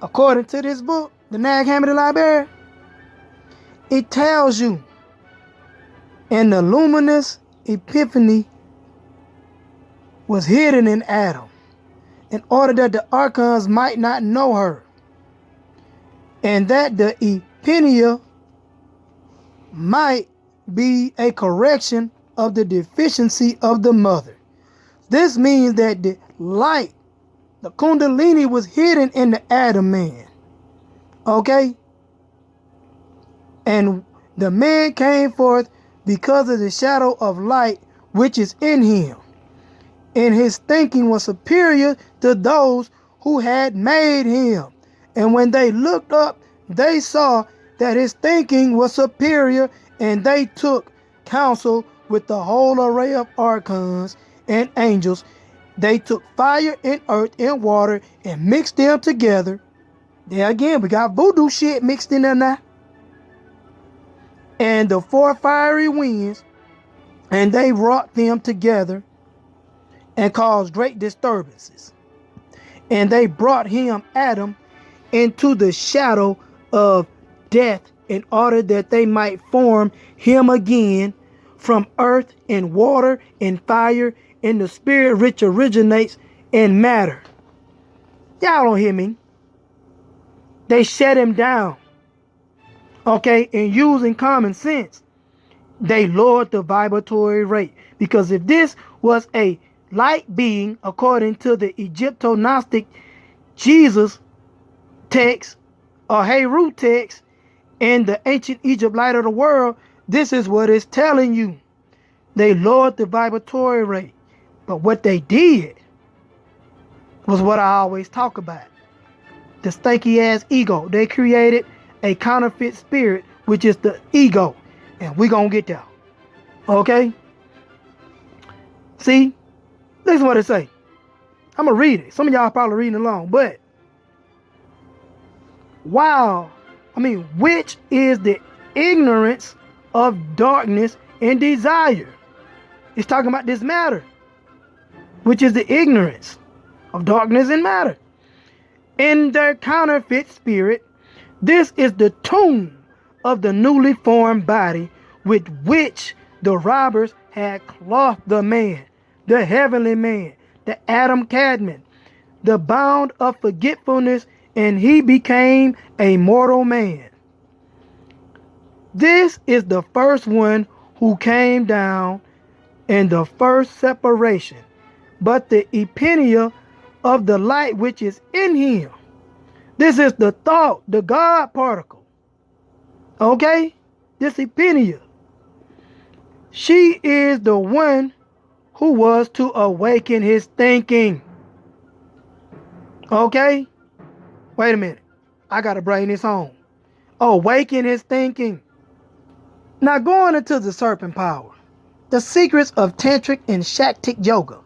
according to this book, the Nag Hammett Library, it tells you in the luminous epiphany was hidden in Adam in order that the archons might not know her, and that the epipenia might be a correction of the deficiency of the mother. This means that the light, the Kundalini, was hidden in the Adam man. Okay? And the man came forth because of the shadow of light which is in him. And his thinking was superior to those who had made him. And when they looked up, they saw that his thinking was superior, and they took counsel with the whole array of archons and angels. They took fire and earth and water and mixed them together. There again, we got voodoo shit mixed in there now. And the 4 fiery winds, and they wrought them together and caused great disturbances. And they brought him, Adam, into the shadow of death in order that they might form him again from earth and water and fire, and the spirit which originates in matter. Y'all don't hear me. They shut him down. Okay, and using common sense, they lowered the vibratory rate. Because if this was a light being, according to the Egypto-Gnostic Jesus text, or Heru text, in the ancient Egypt light of the world, this is what it's telling you. They lowered the vibratory rate. But what they did was what I always talk about. The stanky ass ego. They created a counterfeit spirit, which is the ego. And we're going to get there. Okay? See? Listen to what it say. I'm going to read it. Some of y'all probably reading along. But, which is the ignorance of darkness and desire. It's talking about this matter. which is the ignorance of darkness and matter. In their counterfeit spirit, this is the tomb of the newly formed body with which the robbers had clothed the man, the heavenly man, the Adam Cadman, the bound of forgetfulness, and he became a mortal man. This is the first one who came down in the first separation, but the epinea of the light which is in him. This is the thought, the God particle. Okay? This epinea. She is the one who was to awaken his thinking. Okay? Wait a minute. I got to bring this home. Awaken his thinking. Now going into the serpent power, the secrets of tantric and shaktic yoga,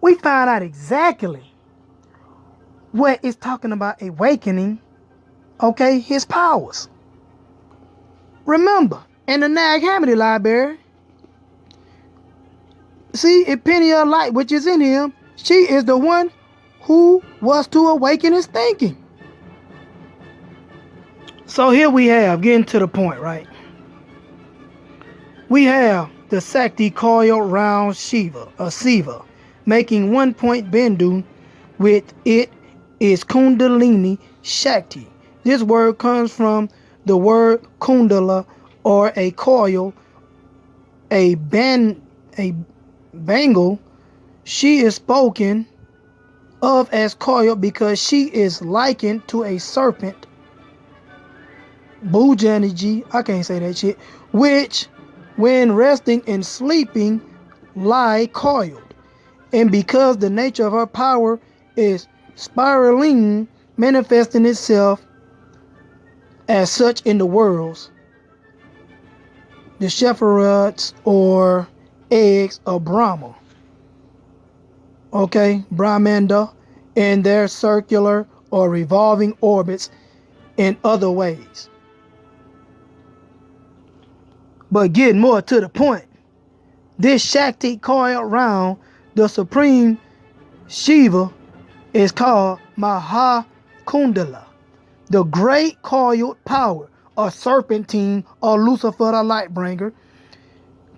we find out exactly what it's talking about awakening, okay, his powers. Remember, in the Nag Hammadi library, see, epinea light which is in him, she is the one who was to awaken his thinking. So here we have, getting to the point, right? We have the Sakti coiled round Shiva, or Siva, making 1 point Bindu. With it is Kundalini Shakti. This word comes from the word Kundala, or a coil, a bangle. She is spoken of as coil because she is likened to a serpent, Bhujaniji, I can't say that shit, which when resting and sleeping lie coiled. And because the nature of her power is spiraling, manifesting itself as such in the worlds, the Shepherds or eggs of Brahma, okay, Brahmanda, in their circular or revolving orbits in other ways. But getting more to the point, this Shakti coiled round the supreme Shiva is called Mahakundala, the great coiled power, or serpentine, or Lucifer the light bringer,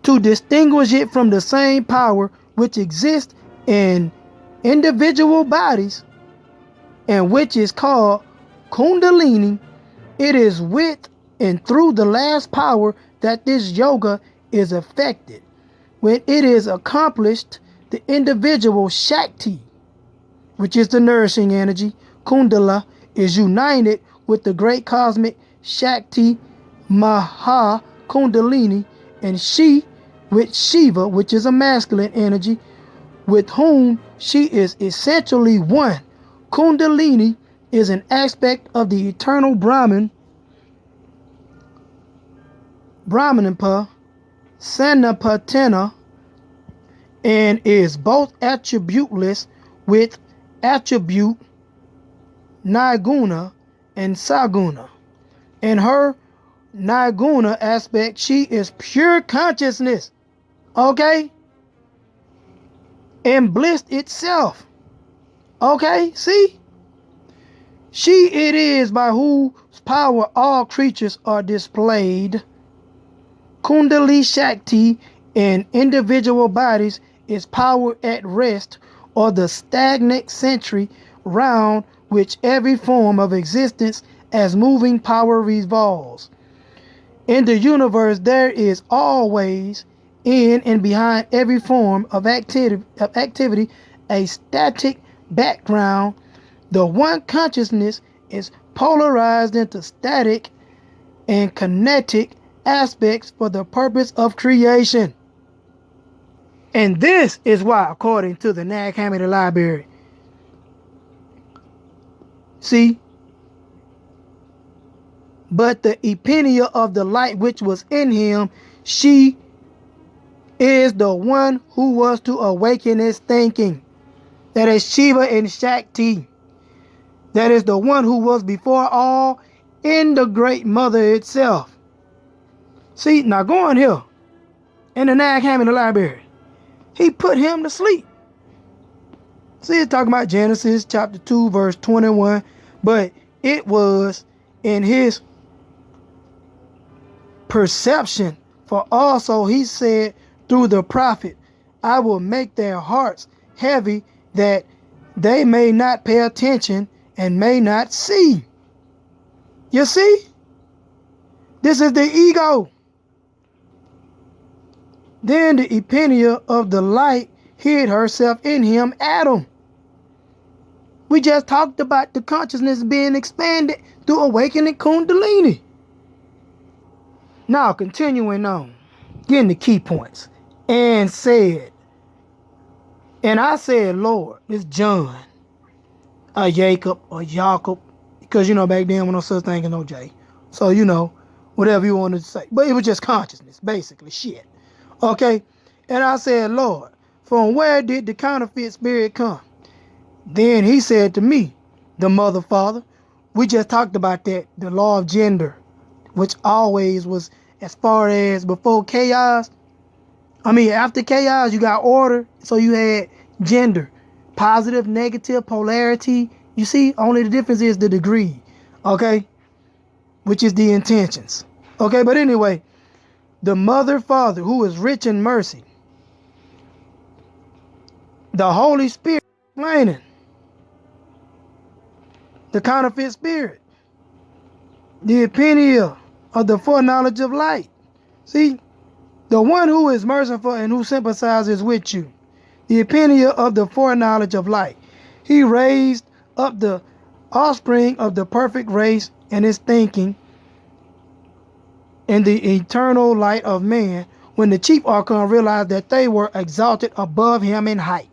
to distinguish it from the same power which exists in individual bodies and which is called Kundalini. It is with and through the last power that this yoga is effected. When it is accomplished, the individual Shakti, which is the nourishing energy, Kundala, is united with the great cosmic Shakti, Maha Kundalini, and she with Shiva, which is a masculine energy, with whom she is essentially one. Kundalini is an aspect of the eternal Brahmanapa, Sanapatana, and is both attributeless with attribute Niguna and Saguna. In her Niguna aspect, she is pure consciousness, okay, and bliss itself, okay, see? She it is by whose power all creatures are displayed. Kundali Shakti in individual bodies is power at rest, or the stagnant century round which every form of existence as moving power revolves. In the universe there is always, in and behind every form of activity, a static background. The one consciousness is polarized into static and kinetic aspects for the purpose of creation. And this is why, according to the Nag Hammadi Library, see, but the epinea of the light which was in him, she is the one who was to awaken his thinking. That is Shiva and Shakti. That is the one who was before all in the great mother itself. See, now going here in the Nag Hammadi Library, he put him to sleep. See, it's talking about Genesis chapter 2, verse 21. But it was in his perception. For also he said through the prophet, I will make their hearts heavy that they may not pay attention and may not see. You see? This is the ego. Then the Epinea of the light hid herself in him, Adam. We just talked about the consciousness being expanded through awakening Kundalini. Now, continuing on, getting the key points. And said, and I said, Lord, it's John, or Jacob, or Jacob, because, back then when no such thing as no J. So, whatever you wanted to say. But it was just consciousness, basically, shit. Okay? And I said, Lord, from where did the counterfeit spirit come? Then he said to me, the mother, father, we just talked about that, the law of gender, which always was as far as before chaos. After chaos, you got order. So you had gender, positive, negative, polarity. You see, only the difference is the degree, okay? Which is the intentions. Okay, but anyway, the mother, father, who is rich in mercy, the Holy Spirit explaining the counterfeit spirit, the Epinea of the foreknowledge of light. See, the one who is merciful and who sympathizes with you, the Epinea of the foreknowledge of light. He raised up the offspring of the perfect race in his thinking in the eternal light of man, when the chief archon realized that they were exalted above him in height,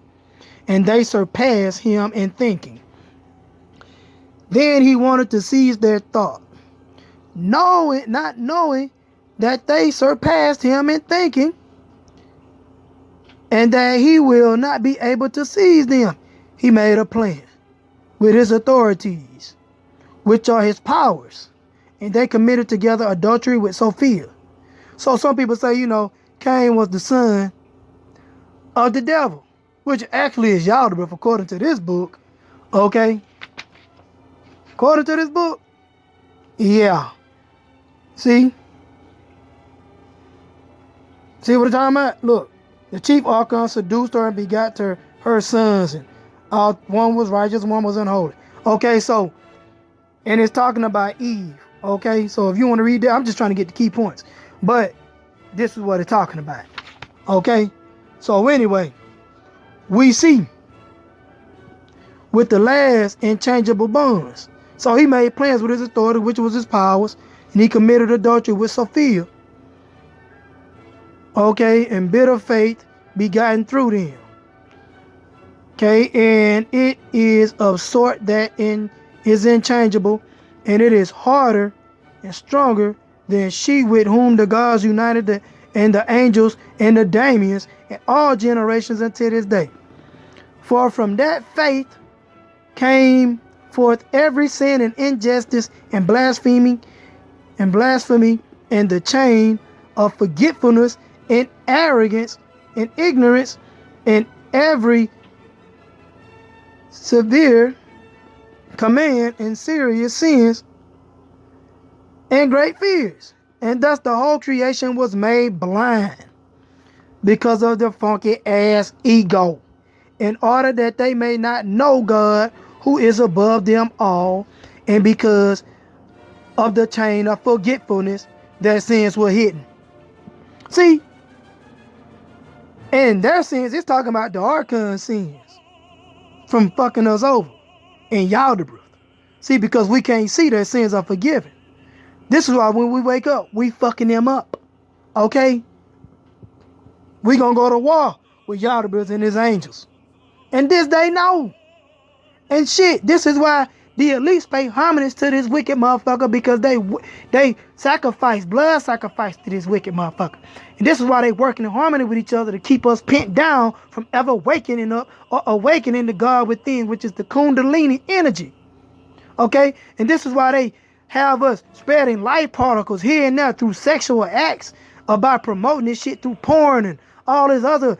and they surpassed him in thinking. Then he wanted to seize their thought, not knowing that they surpassed him in thinking, and that he will not be able to seize them. He made a plan with his authorities, which are his powers, and they committed together adultery with Sophia. So some people say, Cain was the son of the devil, which actually is Yaltabaoth according to this book. Okay? According to this book, yeah. See what I'm talking about? Look, the chief archon seduced her and begot her sons, and one was righteous, one was unholy. Okay, so, and it's talking about Eve. Okay, so if you want to read that, I'm just trying to get the key points. But this is what it's talking about. Okay, so anyway, we see with the last inchangeable bonds. So he made plans with his authority, which was his powers, and he committed adultery with Sophia. Okay, and bitter faith begotten through them. Okay, and it is of sort that is inchangeable, and it is harder and stronger than she with whom the gods united and the angels and the Damians and all generations until this day. For from that faith came forth every sin and injustice and blasphemy and the chain of forgetfulness and arrogance and ignorance and every severe command and serious sins and great fears. And thus the whole creation was made blind because of the funky ass ego, in order that they may not know God who is above them all, and because of the chain of forgetfulness their sins were hidden. See, and their sins, it's talking about the archon sins from fucking us over in Yaltabaoth. See, because we can't see their sins are forgiven. This is why when we wake up, we fucking them up. Okay? We gonna go to war with Yaltabaoth and his angels. And this they know. And shit, this is why the elites pay homage to this wicked motherfucker, because they sacrifice, blood sacrifice to this wicked motherfucker. And this is why they working in harmony with each other to keep us pent down from ever wakening up or awakening the God within, which is the Kundalini energy. Okay? And this is why they have us spreading light particles here and there through sexual acts, about promoting this shit through porn and all this other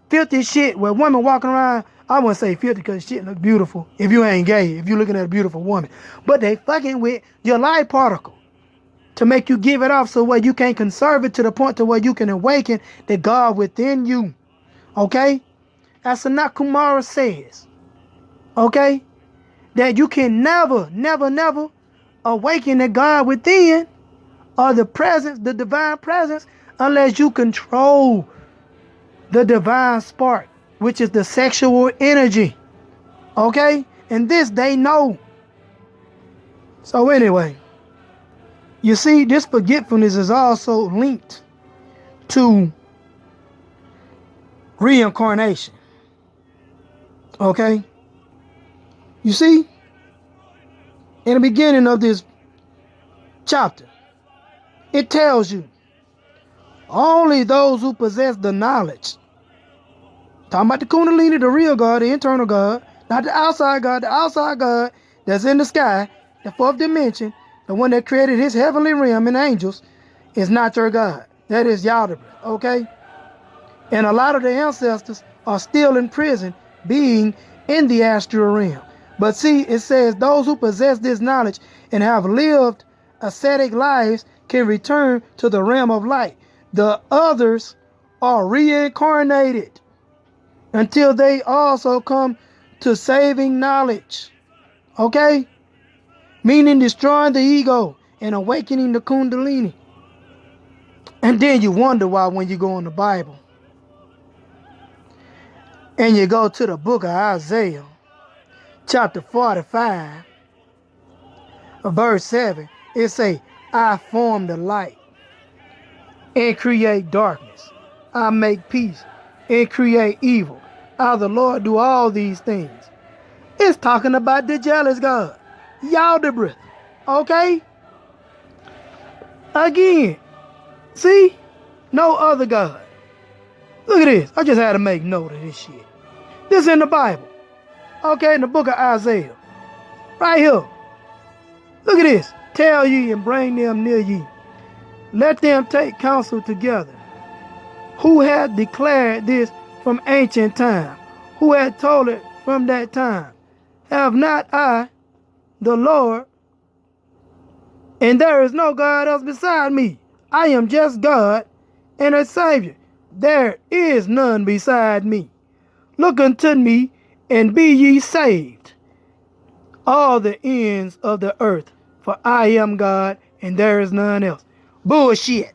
filthy shit where women walking around I wouldn't say filthy because shit look beautiful if you ain't gay, if you're looking at a beautiful woman. But they fucking with your life particle to make you give it off so where you can't conserve it to the point to where you can awaken the God within you. Okay? As Sanat Kumara says, okay, that you can never, never, never awaken the God within or the presence, the divine presence, unless you control the divine spark, which is the sexual energy. Okay? And this they know. So anyway, you see, this forgetfulness is also linked to reincarnation. Okay? You see, in the beginning of this chapter, it tells you only those who possess the knowledge, talking about the Kundalini, the real God, the internal God, not the outside God that's in the sky, the fourth dimension, the one that created his heavenly realm and angels, is not your God. That is Yaltabaoth, okay? And a lot of the ancestors are still in prison, being in the astral realm. But see, it says those who possess this knowledge and have lived ascetic lives can return to the realm of light. The others are reincarnated until they also come to saving knowledge. Okay? Meaning destroying the ego and awakening the Kundalini. And then you wonder why when you go in the Bible and you go to the book of Isaiah, chapter 45, verse 7, it say, I form the light and create darkness. I make peace and create evil. I, the Lord, do all these things. It's talking about the jealous God, Yaldabaoth. Okay? Again, see? No other God. Look at this. I just had to make note of this shit. This in the Bible. Okay, in the book of Isaiah. Right here. Look at this. Tell ye and bring them near ye. Let them take counsel together. Who had declared this from ancient time? Who had told it from that time? Have not I, the Lord, and there is no God else beside me. I am just God and a Savior. There is none beside me. Look unto me and be ye saved, all the ends of the earth, for I am God and there is none else. Bullshit.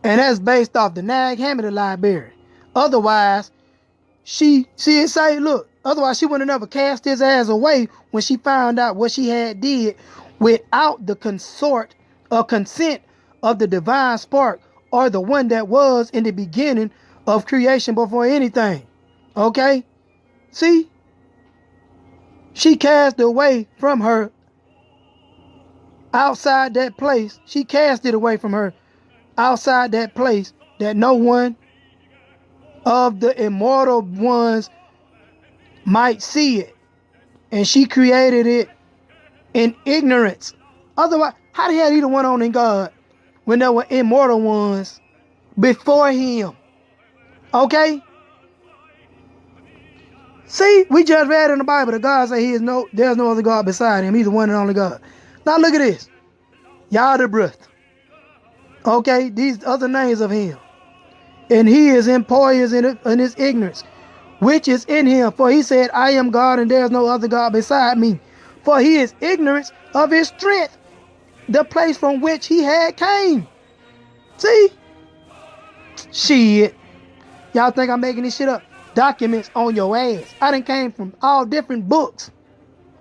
And that's based off the Nag Hammadi library. Otherwise, otherwise she would have never cast his ass away when she found out what she had did without the consent of the divine spark, or the one that was in the beginning of creation before anything. Okay? See? She cast away from her outside that place. She cast it away from her outside that place that no one of the immortal ones might see it. And she created it in ignorance. Otherwise, how the hell he the one on in God when there were immortal ones before him? Okay? See, we just read in the Bible that God said there's no other God beside him. He's the one and only God. Now look at this. Yaldabaoth. Okay, these other names of him. And he is employers in his ignorance, which is in him. For he said, I am God and there is no other God beside me. For he is ignorance of his strength, the place from which he had came. See? Shit. Y'all think I'm making this shit up? Documents on your ass. I done came from all different books.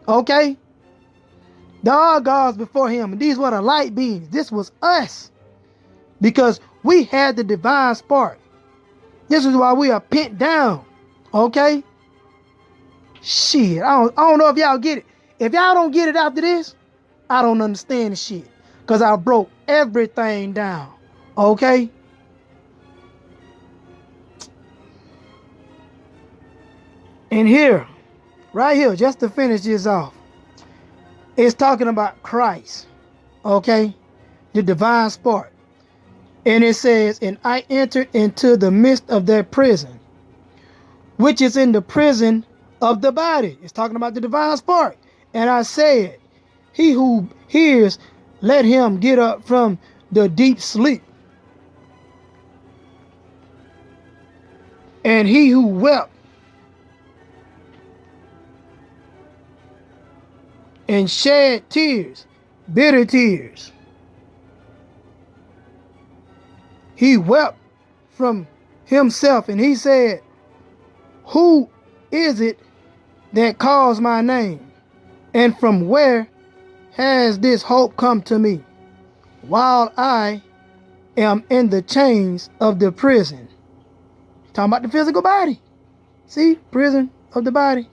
Okay? There are gods before him, and these were the light beings. This was us. Because we had the divine spark. This is why we are pent down. Okay? Shit. I don't know if y'all get it. If y'all don't get it after this, I don't understand the shit. Because I broke everything down. Okay? And here, right here, just to finish this off, it's talking about Christ. Okay? The divine spark. And it says, and I entered into the midst of their prison, which is in the prison of the body. It's talking about the divine spark. And I said, he who hears, let him get up from the deep sleep. And he who wept and shed tears, bitter tears, he wept from himself, and he said, who is it that calls my name? And from where has this hope come to me, while I am in the chains of the prison? Talking about the physical body. See? Prison of the body.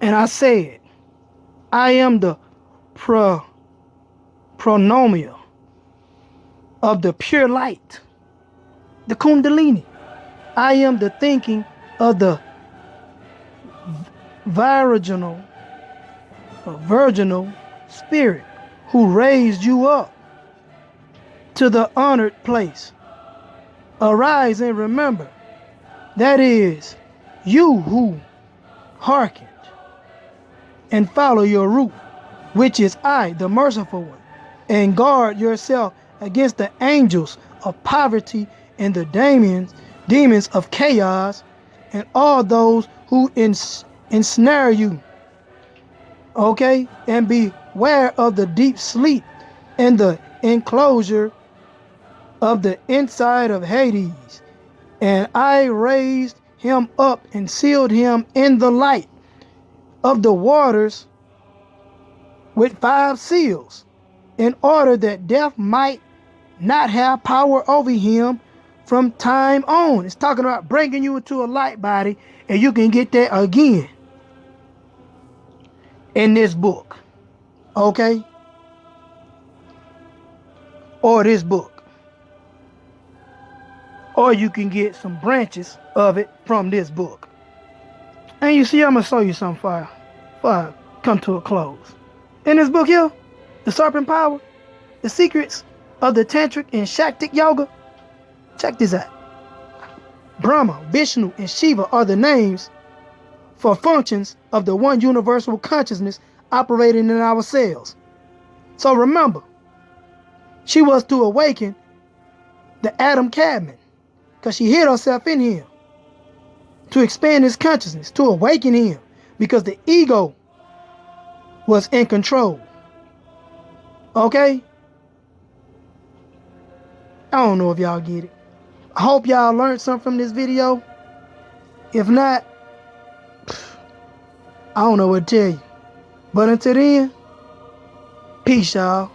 And I said, I am the pronomia of the pure light, the kundalini. I am the thinking of the virginal spirit who raised you up to the honored place. Arise and remember, that is you who hearkened and follow your root, which is I, the merciful one, and guard yourself against the angels of poverty and the demons of chaos and all those who ensnare you. Okay? And beware of the deep sleep and the enclosure of the inside of Hades. And I raised him up and sealed him in the light of the waters with 5 seals, in order that death might not have power over him from time on. It's talking about bringing you into a light body, and you can get that again in this book. Okay? Or this book. Or you can get some branches of it from this book. And you see, I'm going to show you something before I come to a close. In this book here, The Serpent Power, The Secrets of the Tantric and Shaktic Yoga. Check this out. Brahma, Vishnu, and Shiva are the names for functions of the one universal consciousness operating in our cells. So remember, she was to awaken the Adam Cadman, because she hid herself in him, to expand his consciousness, to awaken him, because the ego was in control. Okay? I don't know if y'all get it. I hope y'all learned something from this video. If not, I don't know what to tell you. But until then, peace, y'all.